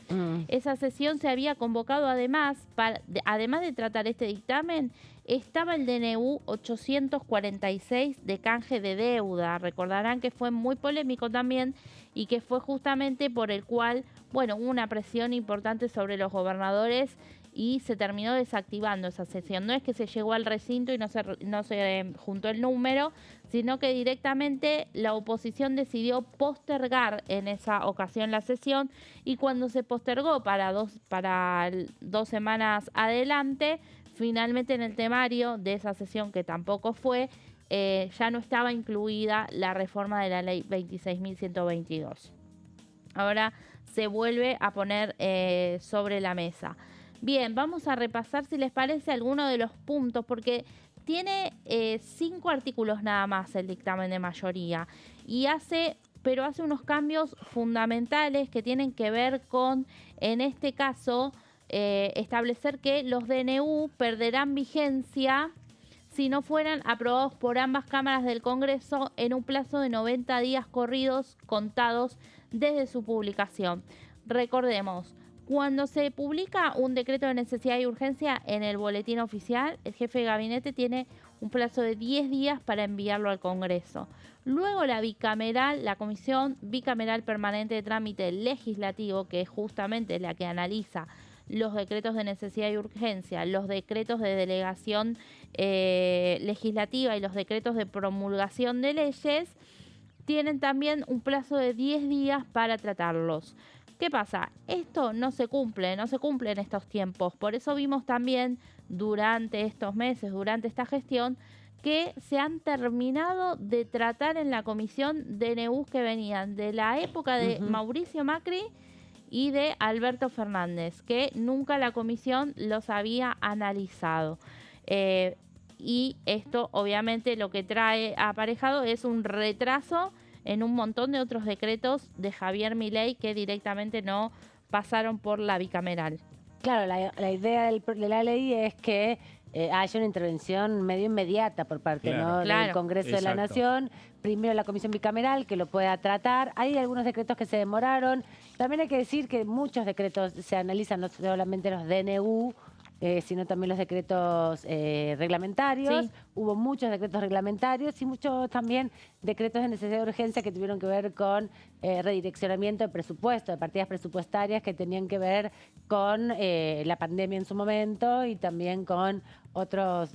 Esa sesión se había convocado además de tratar este dictamen, estaba el DNU 846 de canje de deuda. Recordarán que fue muy polémico también y que fue justamente por el cual, bueno, hubo una presión importante sobre los gobernadores y se terminó desactivando esa sesión. No es que se llegó al recinto y no se juntó el número, sino que directamente la oposición decidió postergar en esa ocasión la sesión, y cuando se postergó para dos semanas adelante, finalmente en el temario de esa sesión, que tampoco fue, ya no estaba incluida la reforma de la ley 26.122. Ahora se vuelve a poner sobre la mesa. Bien, vamos a repasar, si les parece, algunos de los puntos, porque tiene 5 artículos nada más el dictamen de mayoría, pero hace unos cambios fundamentales que tienen que ver con, en este caso, establecer que los DNU perderán vigencia si no fueran aprobados por ambas cámaras del Congreso en un plazo de 90 días corridos contados desde su publicación. Recordemos, cuando se publica un decreto de necesidad y urgencia en el boletín oficial, el jefe de gabinete tiene un plazo de 10 días para enviarlo al Congreso. Luego la Comisión Bicameral Permanente de Trámite Legislativo, que es justamente la que analiza los decretos de necesidad y urgencia, los decretos de delegación legislativa y los decretos de promulgación de leyes, tienen también un plazo de 10 días para tratarlos. ¿Qué pasa? Esto no se cumple en estos tiempos. Por eso vimos también durante estos meses, durante esta gestión, que se han terminado de tratar en la comisión DNUs que venían de la época de Mauricio Macri y de Alberto Fernández, que nunca la comisión los había analizado. Y esto obviamente lo que trae aparejado es un retraso en un montón de otros decretos de Javier Milei que directamente no pasaron por la bicameral. Claro, la idea de la ley es que haya una intervención medio inmediata por parte del Congreso de la Nación. Primero la comisión bicameral que lo pueda tratar. Hay algunos decretos que se demoraron. También hay que decir que muchos decretos se analizan, no solamente los DNU, sino también los decretos reglamentarios. Sí. Hubo muchos decretos reglamentarios y muchos también decretos de necesidad de urgencia que tuvieron que ver con redireccionamiento de presupuesto, de partidas presupuestarias que tenían que ver con la pandemia en su momento y también con otros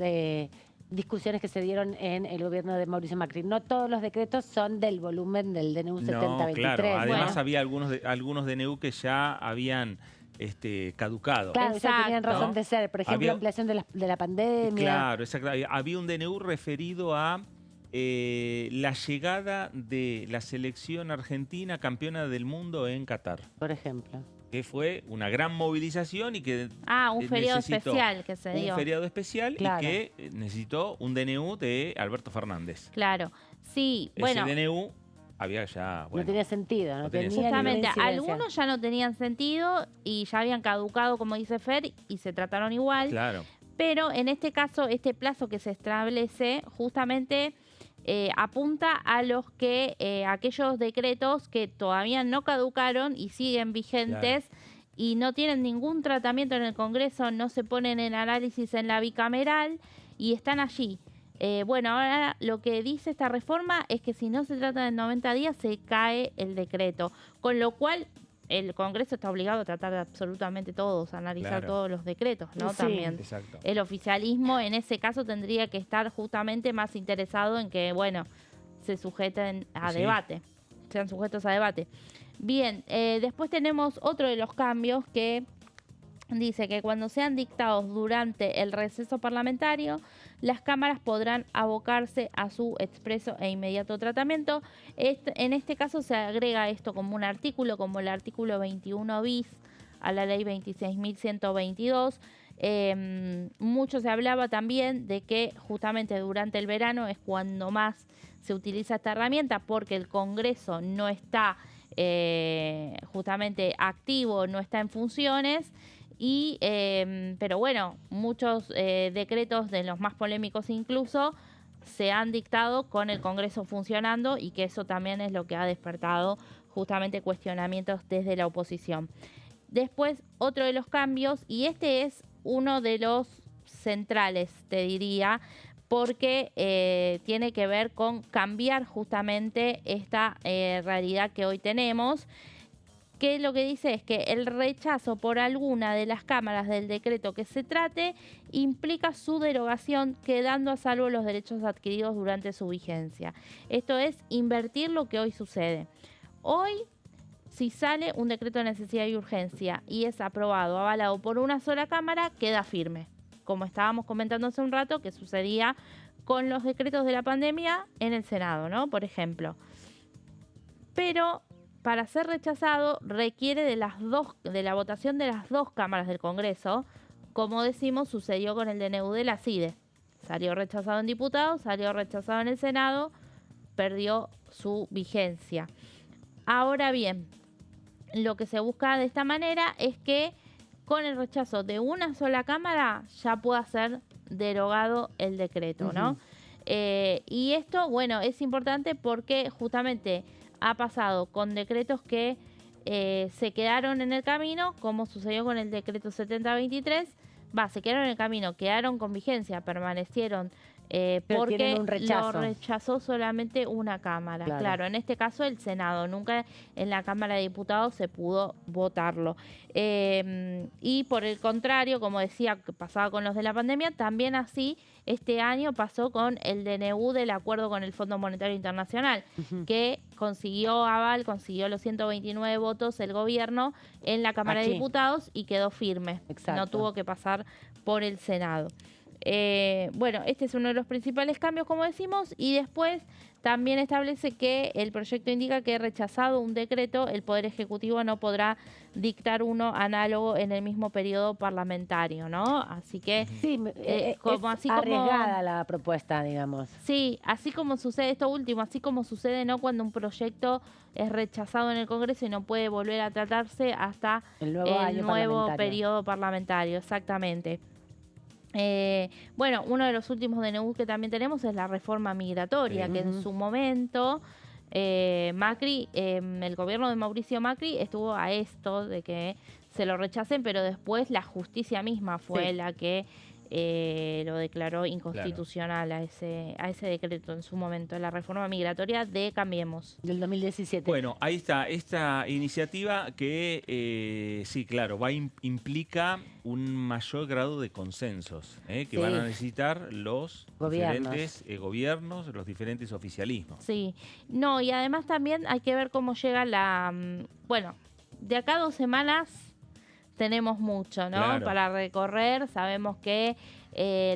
discusiones que se dieron en el gobierno de Mauricio Macri. No todos los decretos son del volumen del DNU 7023. Claro. Además había algunos DNU que ya habían caducado. Claro, ya tenían razón de ser. Por ejemplo, ampliación de la pandemia. Claro, exacto. Había un DNU referido a la llegada de la selección argentina campeona del mundo en Qatar. Por ejemplo. Que fue una gran movilización y que un feriado especial que se dio. Un feriado especial y que necesitó un DNU de Alberto Fernández. Claro. Sí, bueno. Ese DNU había ya... no tenía sentido, no tenía justamente, algunos ya no tenían sentido y ya habían caducado, como dice Fer, y se trataron igual. Claro. Pero en este caso, este plazo que se establece justamente apunta a aquellos decretos que todavía no caducaron y siguen vigentes y no tienen ningún tratamiento en el Congreso, no se ponen en análisis en la bicameral y están allí. Bueno, ahora lo que dice esta reforma es que si no se trata en 90 días se cae el decreto, con lo cual el Congreso está obligado a tratar de absolutamente todos, a analizar todos los decretos, ¿no? Sí. También. Exacto. El oficialismo en ese caso tendría que estar justamente más interesado en que, bueno, se sujeten a Sí. debate, sean sujetos a debate. Bien, después tenemos otro de los cambios que dice que cuando sean dictados durante el receso parlamentario, las cámaras podrán abocarse a su expreso e inmediato tratamiento. En este caso se agrega esto como un artículo, como el artículo 21 bis a la ley 26.122. Mucho se hablaba también de que justamente durante el verano es cuando más se utiliza esta herramienta, porque el Congreso no está justamente activo, no está en funciones. Pero bueno, muchos decretos, de los más polémicos incluso, se han dictado con el Congreso funcionando, y que eso también es lo que ha despertado justamente cuestionamientos desde la oposición. Después, otro de los cambios, y este es uno de los centrales, te diría, porque tiene que ver con cambiar justamente esta realidad que hoy tenemos, que lo que dice es que el rechazo por alguna de las cámaras del decreto que se trate implica su derogación, quedando a salvo los derechos adquiridos durante su vigencia. Esto es invertir lo que hoy sucede. Hoy, si sale un decreto de necesidad y urgencia y es aprobado, avalado por una sola cámara, queda firme, como estábamos comentando hace un rato, que sucedía con los decretos de la pandemia en el Senado, ¿no? Por ejemplo. Pero para ser rechazado requiere de la votación de las dos cámaras del Congreso. Como decimos, sucedió con el DNU de la CIDE. Salió rechazado en diputados, salió rechazado en el Senado, perdió su vigencia. Ahora bien, lo que se busca de esta manera es que con el rechazo de una sola cámara ya pueda ser derogado el decreto, ¿no? Y esto, bueno, es importante porque justamente ha pasado con decretos que se quedaron en el camino, como sucedió con el decreto 7023. Se quedaron en el camino, quedaron con vigencia, permanecieron porque lo rechazó solamente una cámara. Claro, en este caso el Senado, nunca en la Cámara de Diputados se pudo votarlo. Y por el contrario, como decía, que pasaba con los de la pandemia, también así este año pasó con el DNU del acuerdo con el Fondo Monetario Internacional, que consiguió aval, consiguió los 129 votos el gobierno en la Cámara de Diputados y quedó firme. No tuvo que pasar por el Senado. Bueno, este es uno de los principales cambios, como decimos, y después también establece que el proyecto indica que, rechazado un decreto, el Poder Ejecutivo no podrá dictar uno análogo en el mismo periodo parlamentario, ¿no? Así que arriesgada la propuesta, digamos. Sí, así como sucede esto último, así como sucede, ¿no?, cuando un proyecto es rechazado en el Congreso y no puede volver a tratarse hasta el nuevo periodo parlamentario, exactamente. Bueno, uno de los últimos DNU que también tenemos es la reforma migratoria, que en su momento Macri, el gobierno de Mauricio Macri estuvo a esto de que se lo rechacen, pero después la justicia misma fue la que lo declaró inconstitucional a ese decreto en su momento, la reforma migratoria de Cambiemos. Del 2017. Bueno, ahí está, esta iniciativa que, sí, claro, implica un mayor grado de consensos que van a necesitar los diferentes gobiernos, los diferentes oficialismos. Sí, no, y además también hay que ver cómo llega bueno, de acá a 2 semanas tenemos mucho, ¿no? Para recorrer. Sabemos que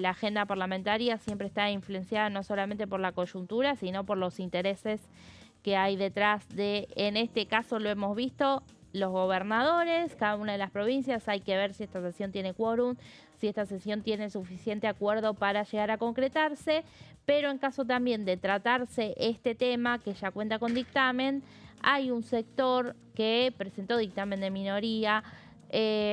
la agenda parlamentaria siempre está influenciada no solamente por la coyuntura, sino por los intereses que hay detrás de, en este caso lo hemos visto, los gobernadores, cada una de las provincias. Hay que ver si esta sesión tiene quórum, si esta sesión tiene suficiente acuerdo para llegar a concretarse, pero en caso también de tratarse este tema, que ya cuenta con dictamen, hay un sector que presentó dictamen de minoría.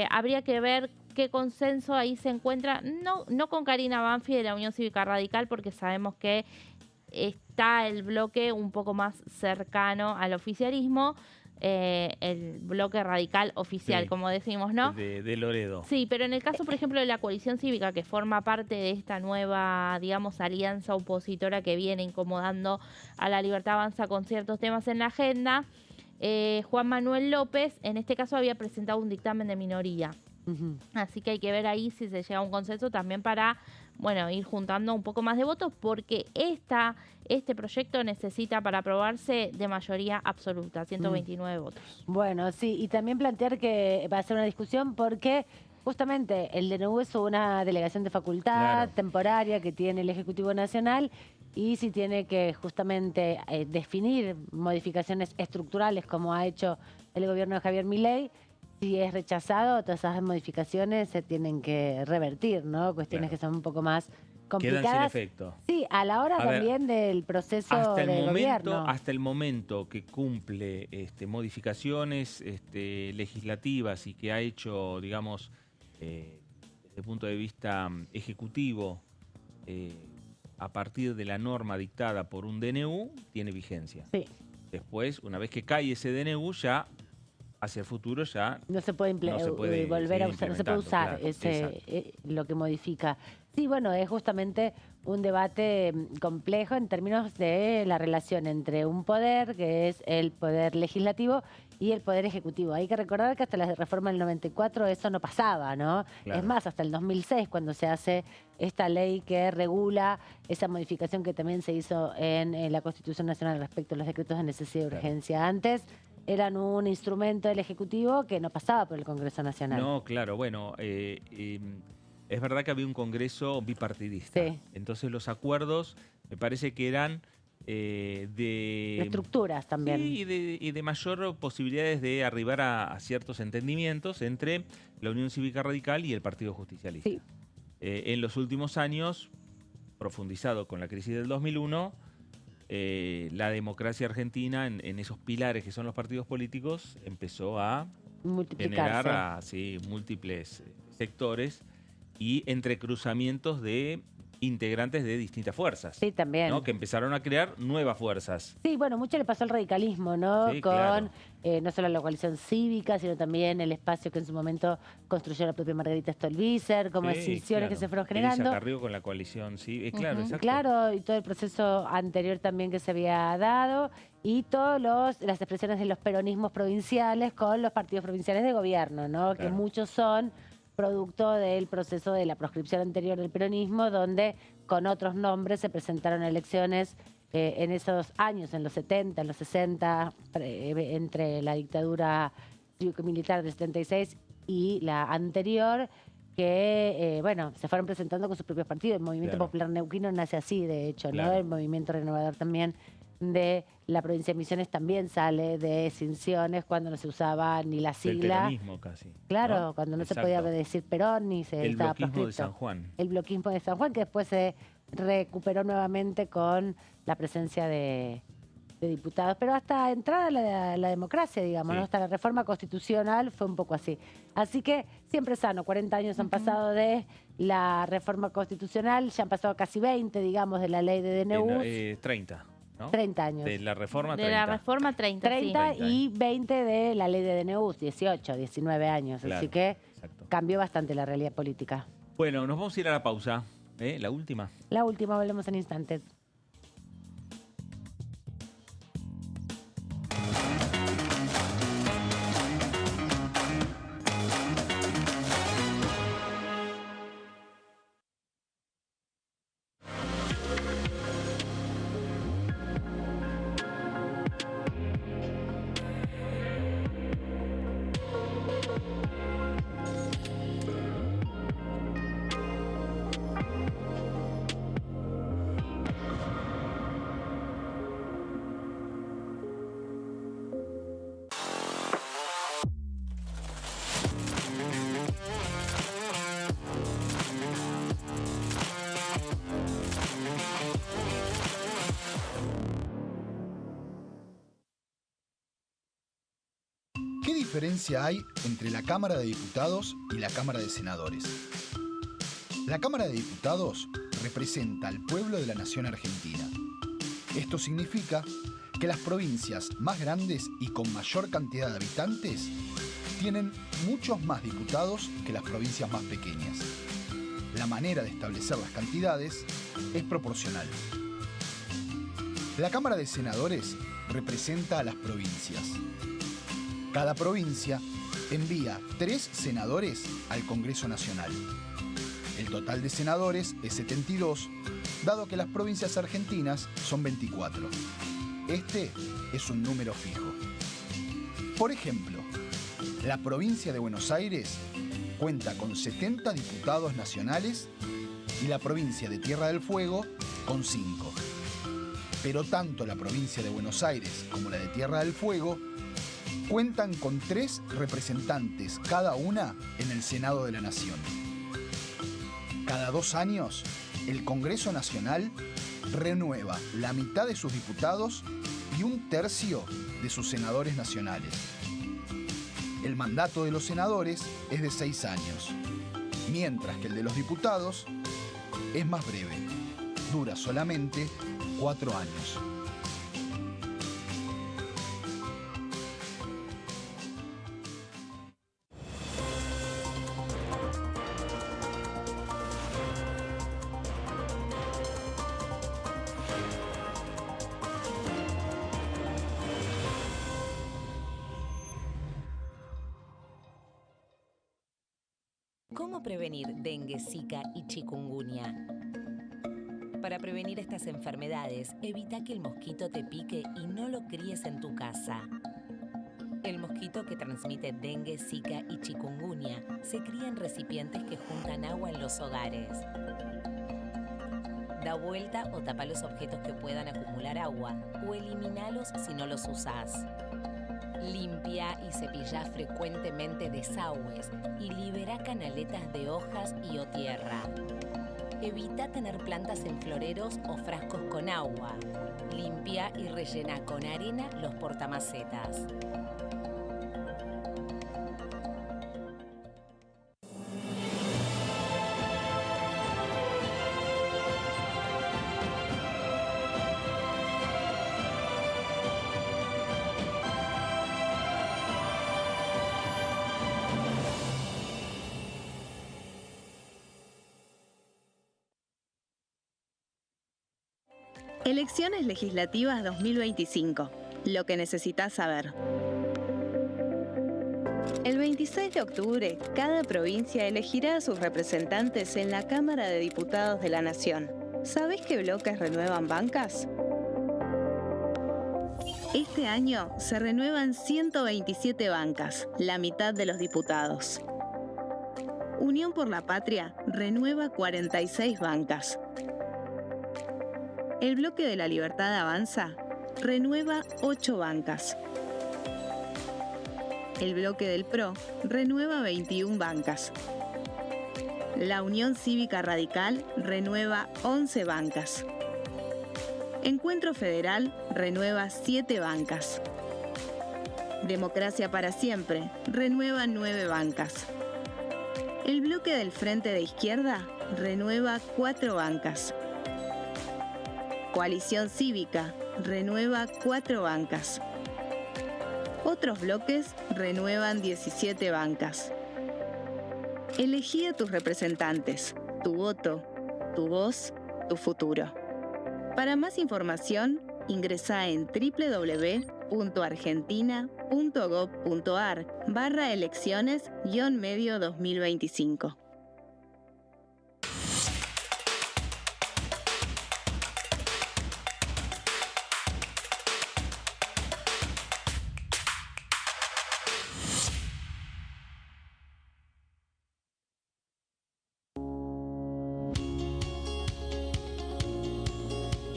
Habría que ver qué consenso ahí se encuentra, no con Karina Banfi de la Unión Cívica Radical, porque sabemos que está el bloque un poco más cercano al oficialismo, el bloque radical oficial, como decimos, ¿no? De Loredo. Sí, pero en el caso, por ejemplo, de la coalición cívica, que forma parte de esta nueva, digamos, alianza opositora que viene incomodando a La Libertad Avanza con ciertos temas en la agenda, Juan Manuel López, en este caso, había presentado un dictamen de minoría. Así que hay que ver ahí si se llega a un consenso también para, bueno, ir juntando un poco más de votos, porque este proyecto necesita para aprobarse de mayoría absoluta, 129 votos. Bueno, sí, y también plantear que va a ser una discusión porque justamente el DNU es una delegación de facultad temporaria que tiene el Ejecutivo Nacional, y si tiene que justamente definir modificaciones estructurales como ha hecho el gobierno de Javier Milei, si es rechazado, todas esas modificaciones se tienen que revertir, ¿no? Cuestiones que son un poco más complicadas. Quedan sin efecto. Sí, a la hora también del proceso del gobierno. Hasta el momento que cumple modificaciones legislativas y que ha hecho, digamos, desde el punto de vista ejecutivo, a partir de la norma dictada por un DNU, tiene vigencia. Sí. Después, una vez que cae ese DNU, ya hacia el futuro ya no se puede, volver a usar, no se puede usar lo que modifica. Sí, bueno, es justamente un debate complejo en términos de la relación entre un poder, que es el poder legislativo, y el poder ejecutivo. Hay que recordar que hasta la reforma del 94 eso no pasaba, ¿no? Claro. Es más, hasta el 2006, cuando se hace esta ley que regula esa modificación que también se hizo en la Constitución Nacional respecto a los decretos de necesidad y urgencia. Antes eran un instrumento del Ejecutivo que no pasaba por el Congreso Nacional. No, claro, bueno, es verdad que había un Congreso bipartidista. Sí. Entonces los acuerdos me parece que eran de estructuras también. Sí, y de mayor posibilidades de arribar a ciertos entendimientos entre la Unión Cívica Radical y el Partido Justicialista. Sí. En los últimos años, profundizado con la crisis del 2001, la democracia argentina, en esos pilares que son los partidos políticos, empezó a generar múltiples sectores y entrecruzamientos de integrantes de distintas fuerzas. Sí, también. ¿No? Que empezaron a crear nuevas fuerzas. Sí, bueno, mucho le pasó al radicalismo, ¿no? Sí, con no solo la coalición cívica, sino también el espacio que en su momento construyó la propia Margarita Stolbizer, como decisiones que se fueron generando. Elisa Carrió con la coalición cívica, claro, exacto. Claro, y todo el proceso anterior también que se había dado, y todas las expresiones de los peronismos provinciales con los partidos provinciales de gobierno, ¿no? Claro. Que muchos son producto del proceso de la proscripción anterior del peronismo, donde con otros nombres se presentaron elecciones en esos años, en los 70, en los 60, entre la dictadura cívico-militar del 76 y la anterior, que, bueno, se fueron presentando con sus propios partidos. El Movimiento Popular Neuquino nace así, de hecho, ¿no? El Movimiento Renovador también de la provincia de Misiones también sale de escinciones cuando no se usaba ni la sigla. El peronismo casi. Claro, ¿no? Cuando no se podía decir Perón ni se estaba proscripto. El bloquismo de San Juan. El bloquismo de San Juan, que después se recuperó nuevamente con la presencia de diputados. Pero hasta entrada la democracia, digamos, ¿no? Hasta la reforma constitucional fue un poco así. Así que siempre sano, 40 años han pasado de la reforma constitucional, ya han pasado casi 20, digamos, de la ley de DNU. 30. ¿no? 30 años. De la reforma 30. De la reforma 30, 30 y 20 de la ley de DNU, 18, 19 años. Claro, así que cambió bastante la realidad política. Bueno, nos vamos a ir a la pausa. La última. La última, volvemos en instantes. ¿Qué diferencia hay entre la Cámara de Diputados y la Cámara de Senadores? La Cámara de Diputados representa al pueblo de la nación argentina. Esto significa que las provincias más grandes y con mayor cantidad de habitantes tienen muchos más diputados que las provincias más pequeñas. La manera de establecer las cantidades es proporcional. La Cámara de Senadores representa a las provincias. Cada provincia envía 3 senadores al Congreso Nacional. El total de senadores es 72, dado que las provincias argentinas son 24. Este es un número fijo. Por ejemplo, la provincia de Buenos Aires cuenta con 70 diputados nacionales y la provincia de Tierra del Fuego con 5. Pero tanto la provincia de Buenos Aires como la de Tierra del Fuego cuentan con 3 representantes cada una en el Senado de la Nación. Cada 2 años, el Congreso Nacional renueva la mitad de sus diputados y 1/3 de sus senadores nacionales. El mandato de los senadores es de 6 años, mientras que el de los diputados es más breve, dura solamente 4 años. ¿Cómo prevenir dengue, zika y chikungunya? Para prevenir estas enfermedades, evita que el mosquito te pique y no lo críes en tu casa. El mosquito que transmite dengue, zika y chikungunya se cría en recipientes que juntan agua en los hogares. Da vuelta o tapa los objetos que puedan acumular agua o eliminalos si no los usás. Limpia y cepilla frecuentemente desagües y libera canaletas de hojas y o tierra. Evita tener plantas en floreros o frascos con agua. Limpia y rellena con arena los portamacetas. Elecciones legislativas 2025. Lo que necesitas saber. El 26 de octubre, cada provincia elegirá a sus representantes en la Cámara de Diputados de la Nación. ¿Sabés qué bloques renuevan bancas? Este año se renuevan 127 bancas, la mitad de los diputados. Unión por la Patria renueva 46 bancas. El Bloque de la Libertad Avanza renueva 8 bancas. El Bloque del PRO renueva 21 bancas. La Unión Cívica Radical renueva 11 bancas. Encuentro Federal renueva 7 bancas. Democracia para Siempre renueva 9 bancas. El Bloque del Frente de Izquierda renueva 4 bancas. Coalición Cívica renueva 4 bancas. Otros bloques renuevan 17 bancas. Elegí a tus representantes, tu voto, tu voz, tu futuro. Para más información, ingresá en www.argentina.gov.ar/elecciones-medio 2025.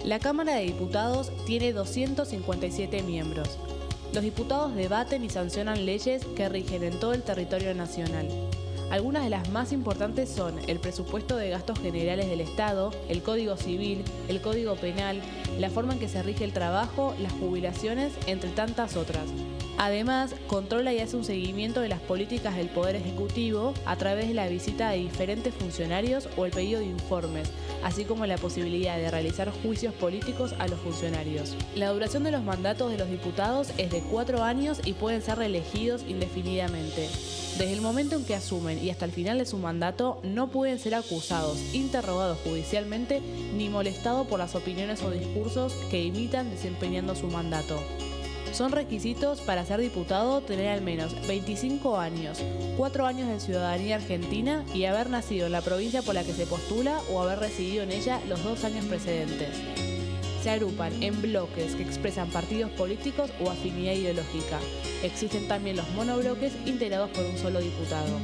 La Cámara de Diputados tiene 257 miembros. Los diputados debaten y sancionan leyes que rigen en todo el territorio nacional. Algunas de las más importantes son el presupuesto de gastos generales del Estado, el Código Civil, el Código Penal, la forma en que se rige el trabajo, las jubilaciones, entre tantas otras. Además, controla y hace un seguimiento de las políticas del Poder Ejecutivo a través de la visita de diferentes funcionarios o el pedido de informes, así como la posibilidad de realizar juicios políticos a los funcionarios. La duración de los mandatos de los diputados es de 4 años y pueden ser reelegidos indefinidamente. Desde el momento en que asumen y hasta el final de su mandato, no pueden ser acusados, interrogados judicialmente ni molestados por las opiniones o discursos que imitan desempeñando su mandato. Son requisitos para ser diputado tener al menos 25 años, 4 años de ciudadanía argentina y haber nacido en la provincia por la que se postula o haber residido en ella los 2 años precedentes. Se agrupan en bloques que expresan partidos políticos o afinidad ideológica. Existen también los monobloques integrados por un solo diputado.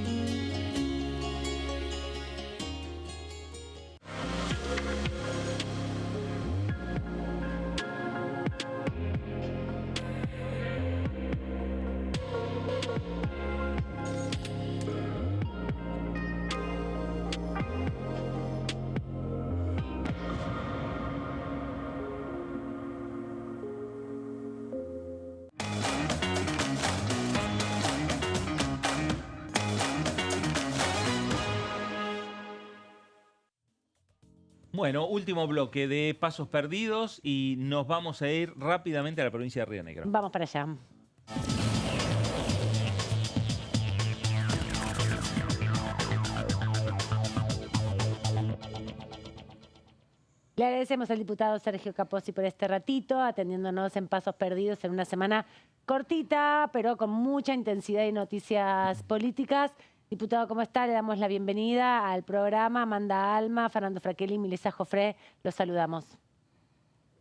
Bueno, último bloque de Pasos Perdidos y nos vamos a ir rápidamente a la provincia de Río Negro. Vamos para allá. Le agradecemos al diputado Sergio Capozzi por este ratito, atendiéndonos en Pasos Perdidos en una semana cortita, pero con mucha intensidad y noticias políticas. Diputado, ¿cómo está? Le damos la bienvenida al programa. Amanda Alma, Fernando Fraquelli, Milesa Jofré, los saludamos.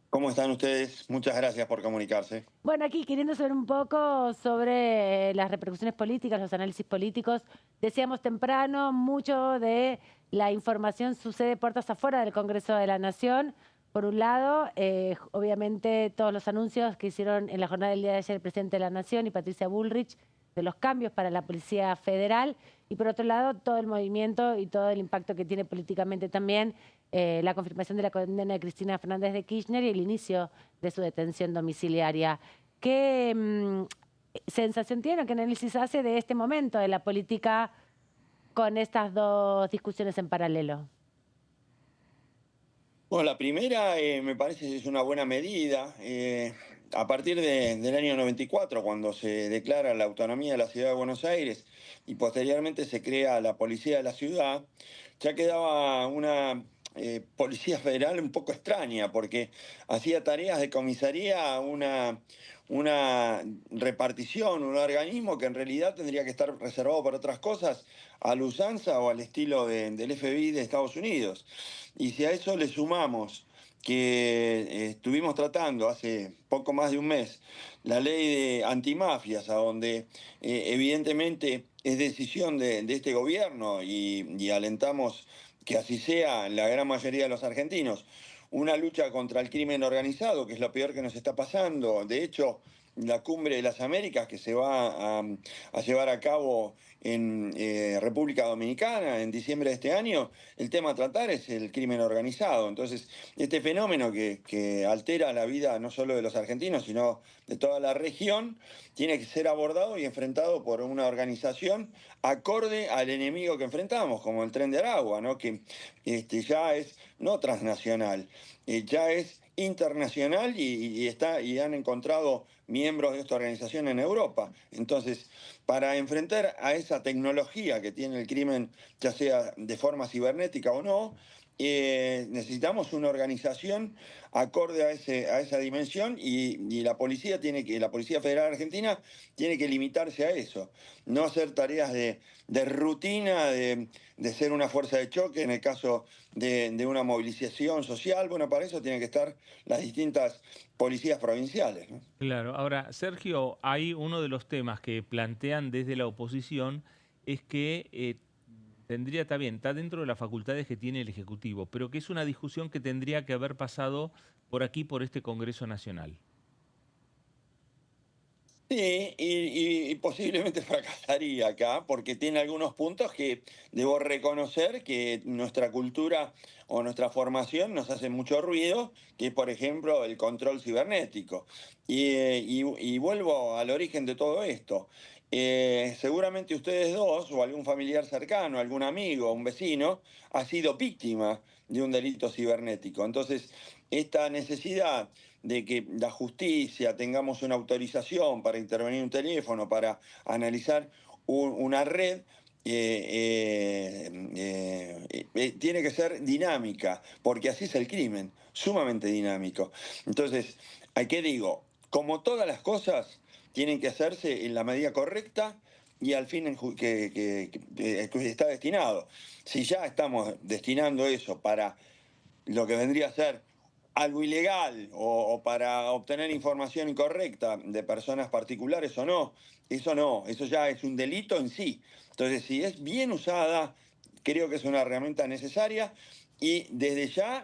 ¿Cómo están ustedes? Muchas gracias por comunicarse. Bueno, aquí queriendo saber un poco sobre las repercusiones políticas, los análisis políticos. Decíamos temprano, mucho de la información sucede puertas afuera del Congreso de la Nación. Por un lado, obviamente todos los anuncios que hicieron en la jornada del día de ayer el presidente de la Nación y Patricia Bullrich de los cambios para la Policía Federal. Y por otro lado, todo el movimiento y todo el impacto que tiene políticamente también la confirmación de la condena de Cristina Fernández de Kirchner y el inicio de su detención domiciliaria. ¿Qué sensación tiene, qué análisis hace de este momento de la política con estas dos discusiones en paralelo? Bueno, la primera me parece que es una buena medida. A partir del año 94, cuando se declara la autonomía de la Ciudad de Buenos Aires y posteriormente se crea la Policía de la Ciudad, ya quedaba una Policía Federal un poco extraña, porque hacía tareas de comisaría una repartición, un organismo que en realidad tendría que estar reservado para otras cosas, a la usanza o al estilo del FBI de Estados Unidos. Y si a eso le sumamos que estuvimos tratando hace poco más de un mes la ley de antimafias, a donde evidentemente es decisión de este gobierno y alentamos que así sea la gran mayoría de los argentinos, una lucha contra el crimen organizado, que es lo peor que nos está pasando. De hecho, la Cumbre de las Américas que se va a llevar a cabo en República Dominicana en diciembre de este año, el tema a tratar es el crimen organizado. Entonces, este fenómeno que altera la vida no solo de los argentinos, sino de toda la región, tiene que ser abordado y enfrentado por una organización acorde al enemigo que enfrentamos, como el Tren de Aragua, ¿no? Que ya es no transnacional, ya es internacional y han encontrado miembros de esta organización en Europa. Entonces, para enfrentar a esa tecnología que tiene el crimen, ya sea de forma cibernética o no, necesitamos una organización acorde a esa dimensión y la Policía Federal Argentina tiene que limitarse a eso, no hacer tareas de rutina, de ser una fuerza de choque en el caso de una movilización social. Bueno, para eso tienen que estar las distintas policías provinciales, ¿no? Claro. Ahora, Sergio, hay uno de los temas que plantean desde la oposición es que está dentro de las facultades que tiene el Ejecutivo, pero que es una discusión que tendría que haber pasado por aquí, por este Congreso Nacional. Sí, y posiblemente fracasaría acá, porque tiene algunos puntos que debo reconocer que nuestra cultura o nuestra formación nos hace mucho ruido, que es, por ejemplo, el control cibernético. Y vuelvo al origen de todo esto. Seguramente ustedes dos, o algún familiar cercano, algún amigo, un vecino, ha sido víctima de un delito cibernético. Entonces, esta necesidad de que la justicia tengamos una autorización para intervenir un teléfono, para analizar una red, tiene que ser dinámica, porque así es el crimen, sumamente dinámico. Entonces, ¿qué digo? Como todas las cosas, tienen que hacerse en la medida correcta y al fin que está destinado. Si ya estamos destinando eso para lo que vendría a ser algo ilegal o para obtener información incorrecta de personas particulares o no, eso ya es un delito en sí. Entonces, si es bien usada, creo que es una herramienta necesaria. Y desde ya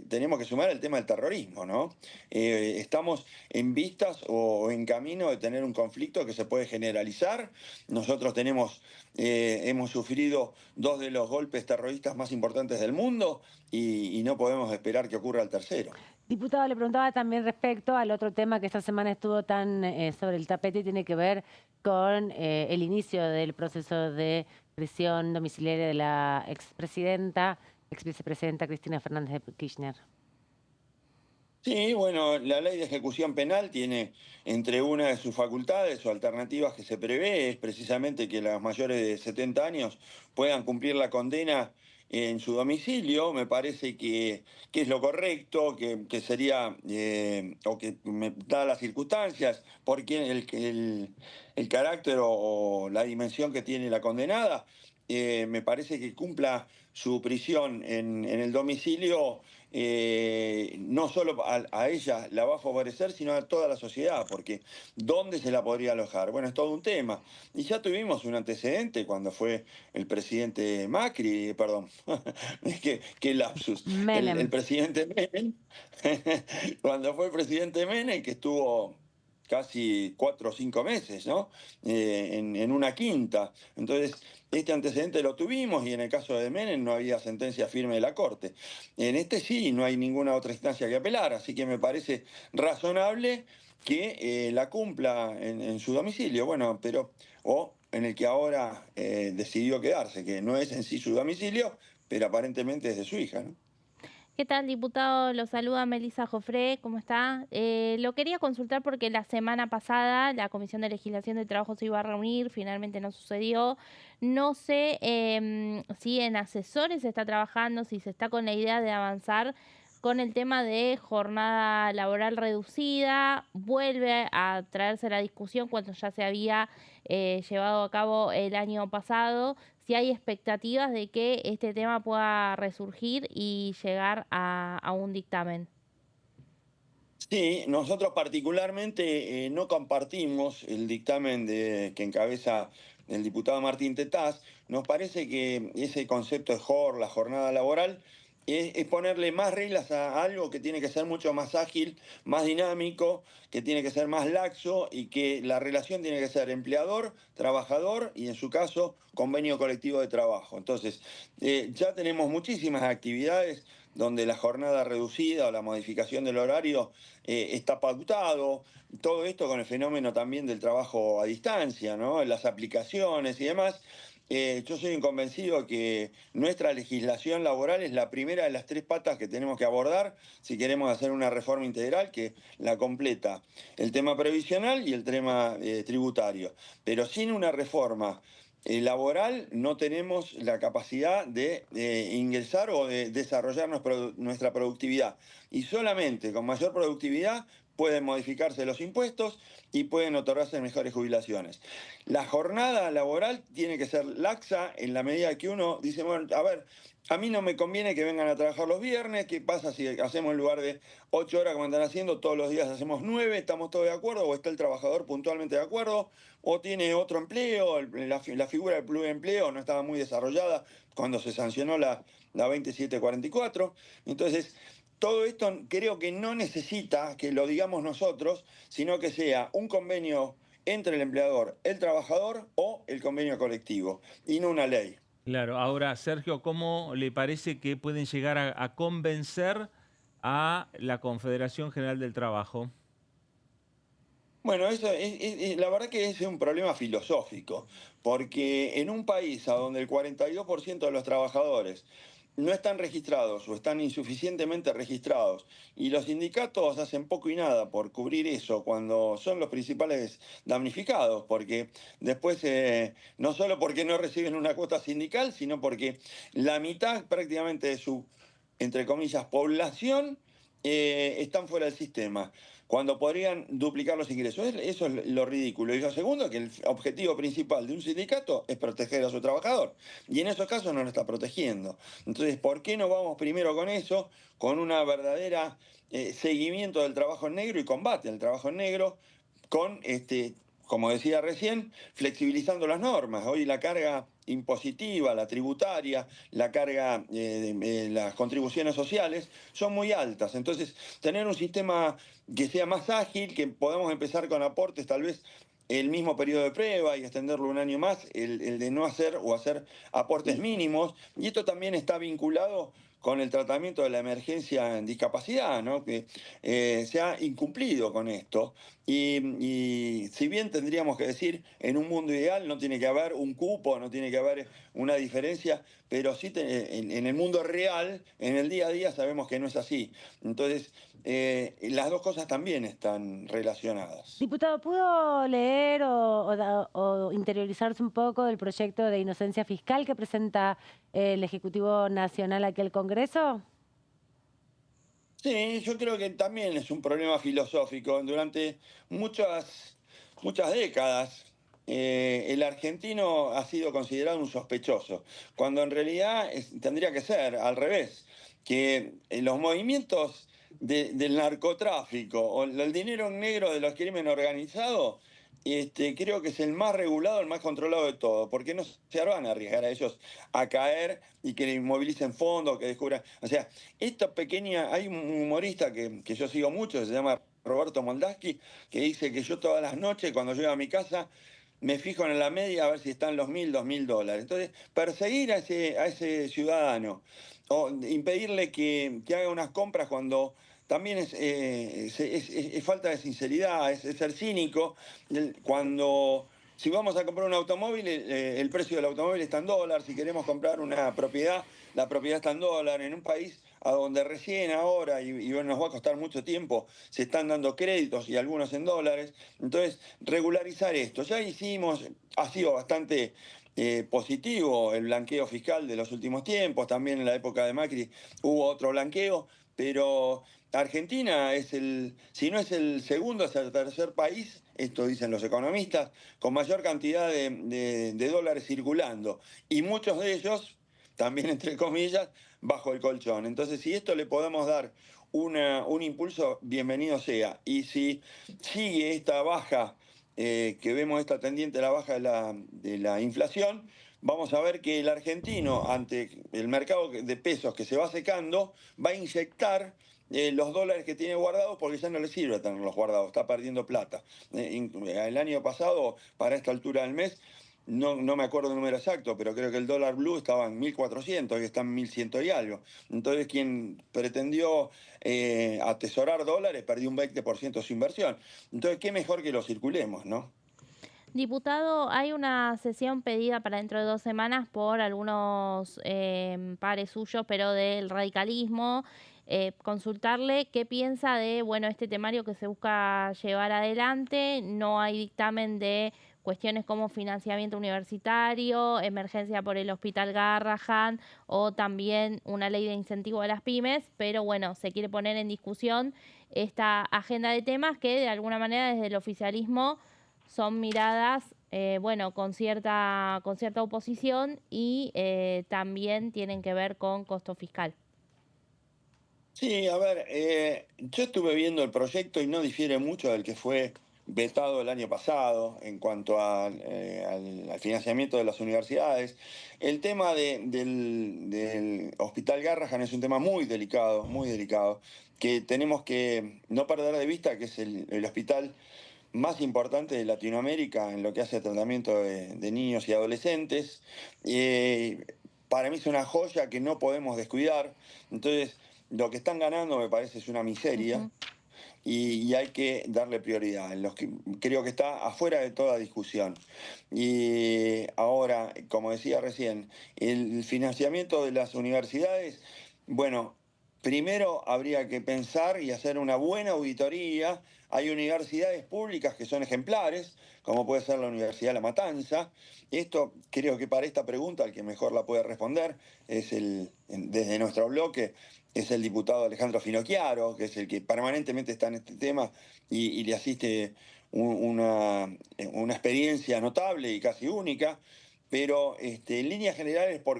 tenemos que sumar el tema del terrorismo, ¿no? Estamos en vistas o en camino de tener un conflicto que se puede generalizar. Nosotros hemos sufrido 2 de los golpes terroristas más importantes del mundo y no podemos esperar que ocurra el tercero. Diputado, le preguntaba también respecto al otro tema que esta semana estuvo tan sobre el tapete y tiene que ver con el inicio del proceso de prisión domiciliaria de la exvicepresidenta Cristina Fernández de Kirchner. Sí, bueno, la ley de ejecución penal tiene entre una de sus facultades o alternativas que se prevé es precisamente que las mayores de 70 años puedan cumplir la condena en su domicilio. Me parece que es lo correcto, que sería, o que dadas las circunstancias, porque el carácter o la dimensión que tiene la condenada, me parece que cumpla su prisión en el domicilio. No solo a ella la va a favorecer, sino a toda la sociedad, porque ¿dónde se la podría alojar? Bueno, es todo un tema. Y ya tuvimos un antecedente cuando fue el presidente Macri, perdón, qué lapsus, el presidente Menem, cuando fue el presidente Menem, que estuvo casi 4 o 5 meses, ¿no? En una quinta. Entonces, este antecedente lo tuvimos y en el caso de Menem no había sentencia firme de la Corte. En este sí, no hay ninguna otra instancia que apelar, así que me parece razonable que la cumpla en su domicilio, bueno, o en el que ahora decidió quedarse, que no es en sí su domicilio, pero aparentemente es de su hija, ¿no? ¿Qué tal, diputado? Lo saluda Melissa Jofré, ¿cómo está? Lo quería consultar porque la semana pasada la Comisión de Legislación de Trabajo se iba a reunir, finalmente no sucedió. No sé si en asesores se está trabajando, si se está con la idea de avanzar con el tema de jornada laboral reducida. Vuelve a traerse la discusión cuando ya se había llevado a cabo el año pasado. Si hay expectativas de que este tema pueda resurgir y llegar a un dictamen. Sí, nosotros particularmente no compartimos el dictamen que encabeza el diputado Martín Tetaz. Nos parece que ese concepto de la jornada laboral, es ponerle más reglas a algo que tiene que ser mucho más ágil, más dinámico, que tiene que ser más laxo y que la relación tiene que ser empleador-trabajador y en su caso convenio colectivo de trabajo. Entonces, ya tenemos muchísimas actividades donde la jornada reducida o la modificación del horario está pautado. Todo esto con el fenómeno también del trabajo a distancia, ¿no? Las aplicaciones y demás. Yo soy un convencido que nuestra legislación laboral es la primera de las 3 patas que tenemos que abordar si queremos hacer una reforma integral que la completa el tema previsional y el tema tributario. Pero sin una reforma laboral no tenemos la capacidad de ingresar o de desarrollar nuestra productividad. Y solamente con mayor productividad pueden modificarse los impuestos y pueden otorgarse mejores jubilaciones. La jornada laboral tiene que ser laxa en la medida que uno dice, bueno, a ver, a mí no me conviene que vengan a trabajar los viernes. ¿Qué pasa si hacemos en lugar de 8 horas como están haciendo, todos los días hacemos 9? ¿Estamos todos de acuerdo? ¿O está el trabajador puntualmente de acuerdo? ¿O tiene otro empleo? La figura del pluriempleo no estaba muy desarrollada cuando se sancionó la 2744. Entonces, todo esto creo que no necesita que lo digamos nosotros, sino que sea un convenio entre el empleador, el trabajador o el convenio colectivo, y no una ley. Claro, ahora, Sergio, ¿cómo le parece que pueden llegar a convencer a la Confederación General del Trabajo? Bueno, eso la verdad que es un problema filosófico, porque en un país a donde el 42% de los trabajadores no están registrados o están insuficientemente registrados y los sindicatos hacen poco y nada por cubrir eso cuando son los principales damnificados, porque después no solo porque no reciben una cuota sindical, sino porque la mitad prácticamente de su, entre comillas, población están fuera del sistema, cuando podrían duplicar los ingresos. Eso es lo ridículo. Y lo segundo, que el objetivo principal de un sindicato es proteger a su trabajador. Y en esos casos no lo está protegiendo. Entonces, ¿por qué no vamos primero con eso, con una verdadera seguimiento del trabajo en negro y combate al trabajo en negro, con como decía recién, flexibilizando las normas? Hoy la carga impositiva, la tributaria, la carga de las contribuciones sociales son muy altas. Entonces, tener un sistema que sea más ágil, que podamos empezar con aportes tal vez el mismo periodo de prueba y extenderlo un año más, el de no hacer o hacer aportes mínimos. Y esto también está vinculado con el tratamiento de la emergencia en discapacidad, ¿no? Que se ha incumplido con esto. Y si bien tendríamos que decir, en un mundo ideal no tiene que haber un cupo, no tiene que haber una diferencia, pero sí en el mundo real, en el día a día, sabemos que no es así. Entonces, las dos cosas también están relacionadas. Diputado, ¿pudo leer o interiorizarse un poco del proyecto de inocencia fiscal que presenta el Ejecutivo Nacional aquí al Congreso? Sí, yo creo que también es un problema filosófico. Durante muchas décadas, el argentino ha sido considerado un sospechoso, cuando en realidad tendría que ser al revés, que los movimientos del narcotráfico o el dinero negro de los crímenes organizados, creo que es el más regulado, el más controlado de todo, porque no se van a arriesgar a ellos a caer y que inmovilicen fondos, que descubran. O sea, esta pequeña, hay un humorista que yo sigo mucho, se llama Roberto Moldaski, que dice que yo todas las noches cuando llego a mi casa me fijo en la media a ver si están los $1.000, $2.000. Entonces, perseguir a ese ciudadano o impedirle que haga unas compras cuando también es falta de sinceridad, es ser cínico. Si vamos a comprar un automóvil, el precio del automóvil está en dólar. Si queremos comprar una propiedad, la propiedad está en dólar. En un país a donde recién ahora, y nos va a costar mucho tiempo, se están dando créditos y algunos en dólares. Entonces, regularizar esto. Ya ha sido bastante positivo el blanqueo fiscal de los últimos tiempos. También en la época de Macri hubo otro blanqueo, pero Argentina si no es el segundo, es el tercer país, esto dicen los economistas, con mayor cantidad de dólares circulando. Y muchos de ellos, también entre comillas, bajo el colchón. Entonces, si esto le podemos dar un impulso, bienvenido sea. Y si sigue esta baja, que vemos esta tendiente a la baja de la inflación, vamos a ver que el argentino, ante el mercado de pesos que se va secando, va a inyectar los dólares que tiene guardados, porque ya no le sirve tenerlos guardados, está perdiendo plata. El año pasado, para esta altura del mes, no me acuerdo el número exacto, pero creo que el dólar blue estaba en 1.400 y está en 1.100 y algo. Entonces, quien pretendió atesorar dólares perdió un 20% de su inversión. Entonces, qué mejor que lo circulemos, ¿no? Diputado, hay una sesión pedida para dentro de 2 semanas por algunos pares suyos, pero del radicalismo. Consultarle qué piensa de este temario que se busca llevar adelante. No hay dictamen de cuestiones como financiamiento universitario, emergencia por el Hospital Garrahan o también una ley de incentivo a las pymes, pero se quiere poner en discusión esta agenda de temas que de alguna manera desde el oficialismo son miradas con cierta oposición y también tienen que ver con costo fiscal. Sí, a ver, yo estuve viendo el proyecto y no difiere mucho del que fue vetado el año pasado en cuanto al financiamiento de las universidades. El tema del Hospital Garrahan es un tema muy delicado, que tenemos que no perder de vista, que es el hospital más importante de Latinoamérica en lo que hace al tratamiento de niños y adolescentes. Para mí es una joya que no podemos descuidar. Entonces, lo que están ganando me parece es una miseria y hay que darle prioridad. Creo que está afuera de toda discusión. Y ahora, como decía recién, el financiamiento de las universidades, bueno, primero habría que pensar y hacer una buena auditoría. Hay universidades públicas que son ejemplares, como puede ser la Universidad de La Matanza. Esto, creo que para esta pregunta, el que mejor la puede responder es desde nuestro bloque, es el diputado Alejandro Finocchiaro, que es el que permanentemente está en este tema y le asiste una experiencia notable y casi única. Pero en líneas generales, por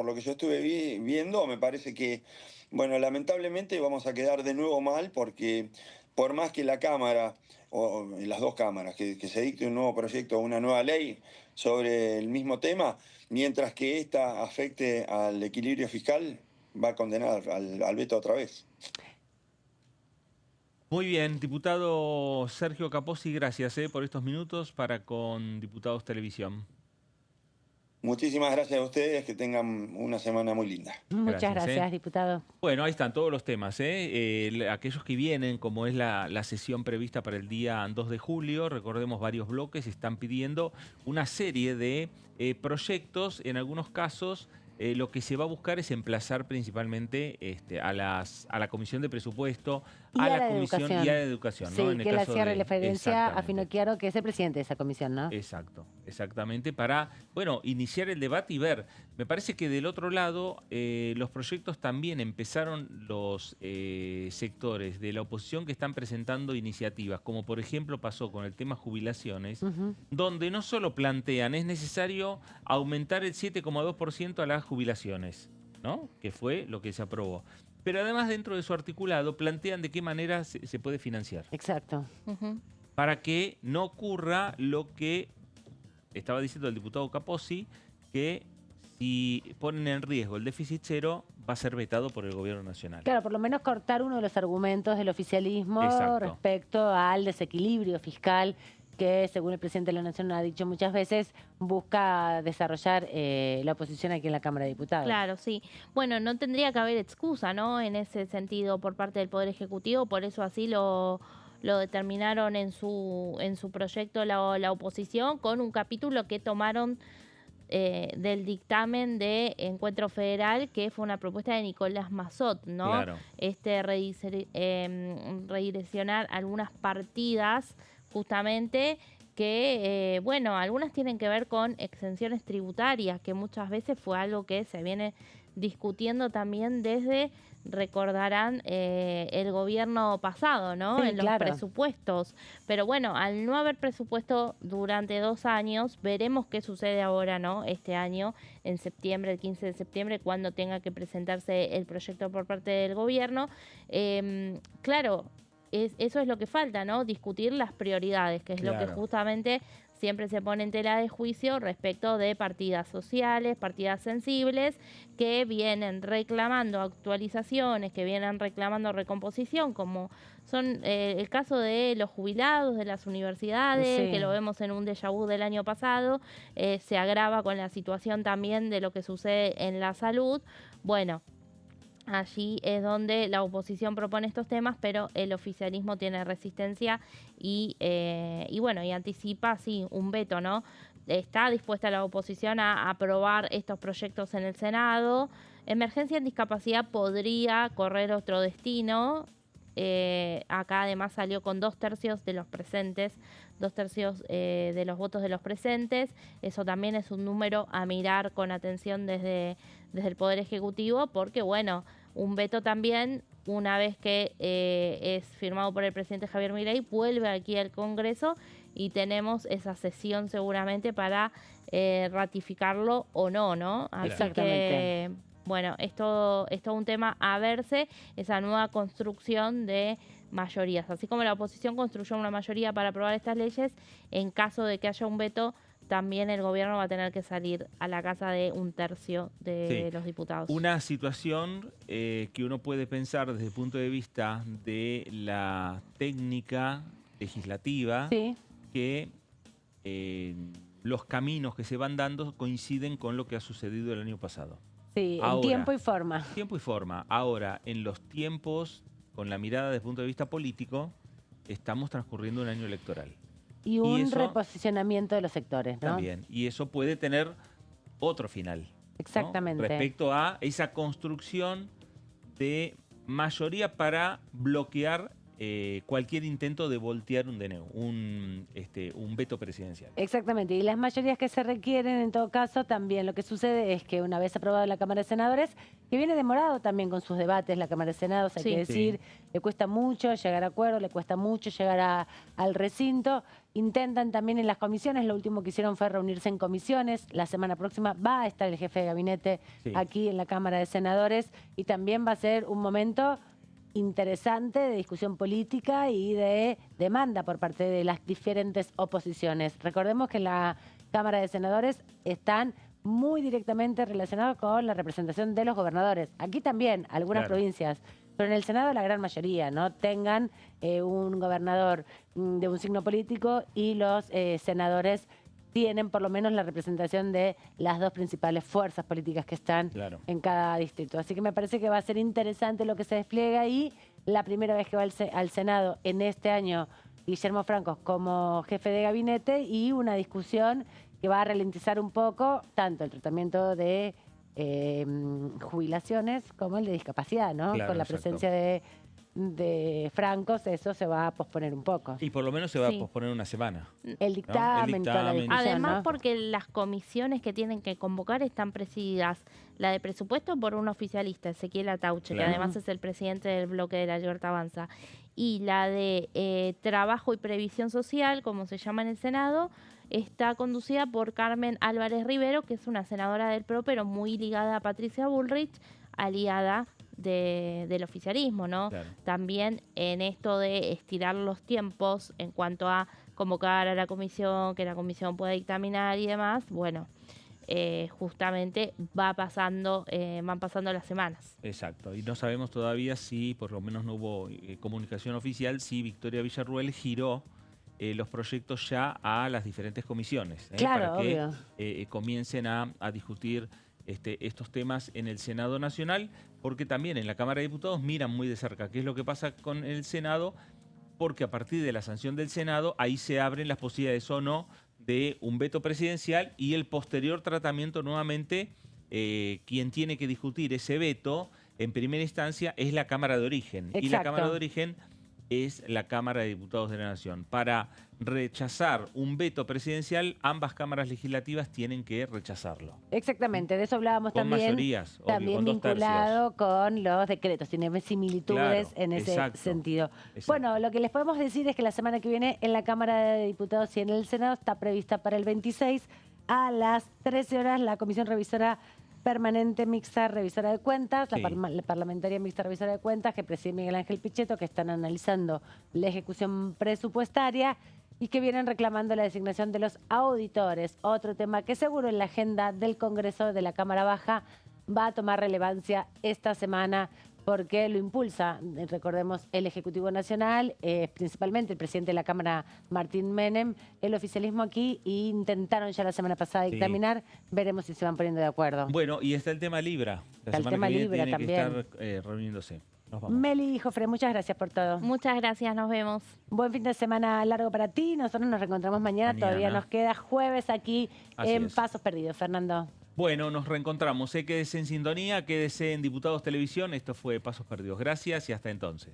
lo que yo estuve viendo, me parece que, bueno, lamentablemente vamos a quedar de nuevo mal, porque por más que la Cámara, o las dos cámaras, que se dicte un nuevo proyecto, una nueva ley sobre el mismo tema, mientras que esta afecte al equilibrio fiscal, va a condenar al veto otra vez. Muy bien, diputado Sergio Capozzi, gracias por estos minutos para con Diputados Televisión. Muchísimas gracias a ustedes, que tengan una semana muy linda. Muchas gracias, diputado. Bueno, ahí están todos los temas. Aquellos que vienen, como es la sesión prevista para el día 2 de julio, recordemos varios bloques, están pidiendo una serie de proyectos, en algunos casos. Lo que se va a buscar es emplazar principalmente a la Comisión de Presupuesto, a la Comisión y a la Educación. Sí, ¿no? En que el la caso cierre de, referencia a Finocchiaro, que es el presidente de esa comisión, ¿no? Exacto, exactamente, para, bueno, iniciar el debate y ver. Me parece que del otro lado, los proyectos también empezaron los sectores de la oposición que están presentando iniciativas, como por ejemplo pasó con el tema jubilaciones, donde no solo plantean, es necesario aumentar el 7,2% a las jubilaciones, ¿no? Que fue lo que se aprobó. Pero además, dentro de su articulado, plantean de qué manera se puede financiar. Exacto. Para que no ocurra lo que estaba diciendo el diputado Capozzi, que si ponen en riesgo el déficit cero, va a ser vetado por el gobierno nacional. Claro, por lo menos cortar uno de los argumentos del oficialismo respecto al desequilibrio fiscal que, según el presidente de la Nación ha dicho muchas veces, busca desarrollar la oposición aquí en la Cámara de Diputados. Claro, sí. Bueno, no tendría que haber excusa, ¿no?, en ese sentido por parte del Poder Ejecutivo, por eso así lo determinaron en su proyecto la oposición, con un capítulo que tomaron del dictamen de Encuentro Federal, que fue una propuesta de Nicolás Massot, ¿no? Claro. Redireccionar algunas partidas justamente que, bueno, algunas tienen que ver con exenciones tributarias, que muchas veces fue algo que se viene discutiendo también desde, recordarán, el gobierno pasado, ¿no? Sí, en los presupuestos. Pero bueno, al no haber presupuesto durante 2 años, veremos qué sucede ahora, ¿no? Este año, en septiembre, el 15 de septiembre, cuando tenga que presentarse el proyecto por parte del gobierno. Claro, eso es lo que falta, ¿no? Discutir las prioridades, que es lo que justamente siempre se pone en tela de juicio respecto de partidas sociales, partidas sensibles, que vienen reclamando actualizaciones, que vienen reclamando recomposición, como son el caso de los jubilados de las universidades, que lo vemos en un déjà vu del año pasado, se agrava con la situación también de lo que sucede en la salud. Bueno, allí es donde la oposición propone estos temas, pero el oficialismo tiene resistencia y bueno, y anticipa, sí, un veto, ¿no? Está dispuesta la oposición a aprobar estos proyectos en el Senado. Emergencia en discapacidad podría correr otro destino. Acá además salió con 2/3 de los presentes, 2/3 de los votos de los presentes. Eso también es un número a mirar con atención desde el Poder Ejecutivo, porque bueno, un veto también, una vez que es firmado por el presidente Javier Milei, vuelve aquí al Congreso y tenemos esa sesión seguramente para ratificarlo o no, ¿no? Así que, bueno, esto es todo un tema a verse, esa nueva construcción de mayorías. Así como la oposición construyó una mayoría para aprobar estas leyes, en caso de que haya un veto, también el gobierno va a tener que salir a la casa de 1/3 de los diputados. Una situación que uno puede pensar desde el punto de vista de la técnica legislativa, que los caminos que se van dando coinciden con lo que ha sucedido el año pasado. Sí, ahora, en tiempo y forma. Tiempo y forma. Ahora, en los tiempos, con la mirada desde el punto de vista político, estamos transcurriendo un año electoral. Y un reposicionamiento de los sectores, ¿no? También. Y eso puede tener otro final. Exactamente. ¿no? Respecto a esa construcción de mayoría para bloquear cualquier intento de voltear un DNU, un veto presidencial. Exactamente, y las mayorías que se requieren, en todo caso, también lo que sucede es que una vez aprobado la Cámara de Senadores, que viene demorado también con sus debates, la Cámara de Senados, hay que decir, le cuesta mucho llegar a acuerdos, le cuesta mucho llegar al recinto, intentan también en las comisiones, lo último que hicieron fue reunirse en comisiones, la semana próxima va a estar el jefe de gabinete aquí en la Cámara de Senadores y también va a ser un momento interesante de discusión política y de demanda por parte de las diferentes oposiciones. Recordemos que en la Cámara de Senadores están muy directamente relacionados con la representación de los gobernadores. Aquí también, algunas provincias, pero en el Senado la gran mayoría, ¿no? Tengan un gobernador de un signo político y los senadores tienen por lo menos la representación de las dos principales fuerzas políticas que están en cada distrito. Así que me parece que va a ser interesante lo que se despliega ahí. La primera vez que va al Senado en este año Guillermo Franco como jefe de gabinete y una discusión que va a ralentizar un poco tanto el tratamiento de jubilaciones como el de discapacidad, ¿no? Con la presencia de Francos, eso se va a posponer un poco. Y por lo menos se va a posponer una semana. El dictamen, toda la discusión, además, ¿no? porque las comisiones que tienen que convocar están presididas, la de presupuesto por un oficialista, Ezequiel Atauche, que además es el presidente del bloque de La Libertad Avanza, y la de trabajo y previsión social, como se llama en el Senado, está conducida por Carmen Álvarez Rivero, que es una senadora del PRO, pero muy ligada a Patricia Bullrich, aliada del oficialismo, ¿no? También en esto de estirar los tiempos en cuanto a convocar a la comisión, que la comisión pueda dictaminar y demás, bueno, justamente van pasando las semanas. Exacto, y no sabemos todavía si, por lo menos no hubo comunicación oficial, si Victoria Villarruel giró los proyectos ya a las diferentes comisiones, para que comiencen a discutir estos temas en el Senado Nacional, porque también en la Cámara de Diputados miran muy de cerca qué es lo que pasa con el Senado, porque a partir de la sanción del Senado, ahí se abren las posibilidades o no de un veto presidencial y el posterior tratamiento nuevamente, quien tiene que discutir ese veto en primera instancia es la Cámara de Origen. Y la Cámara de Origen es la Cámara de Diputados de la Nación. Para rechazar un veto presidencial, ambas cámaras legislativas tienen que rechazarlo. Exactamente, de eso hablábamos con también. Mayorías, obvio, también con 2 vinculado con los decretos, tiene similitudes en ese sentido. Bueno, lo que les podemos decir es que la semana que viene en la Cámara de Diputados y en el Senado está prevista para el 26 a las 13 horas la Comisión Revisora Permanente Mixta Revisora de Cuentas, la Parlamentaria Mixta Revisora de Cuentas que preside Miguel Ángel Pichetto, que están analizando la ejecución presupuestaria y que vienen reclamando la designación de los auditores. Otro tema que seguro en la agenda del Congreso de la Cámara Baja va a tomar relevancia esta semana porque lo impulsa, recordemos, el Ejecutivo Nacional, principalmente el presidente de la Cámara, Martín Menem, el oficialismo aquí, e intentaron ya la semana pasada dictaminar, veremos si se van poniendo de acuerdo. Bueno, y está el tema Libra. La semana que viene tiene que estar reuniéndose. Nos vamos. Meli y Jofre, muchas gracias por todo. Muchas gracias, nos vemos. Buen fin de semana largo para ti, nosotros nos reencontramos mañana. Todavía nos queda jueves aquí en Pasos Perdidos. Fernando. Bueno, nos reencontramos. Quédese en sintonía, quédese en Diputados Televisión. Esto fue Pasos Perdidos. Gracias y hasta entonces.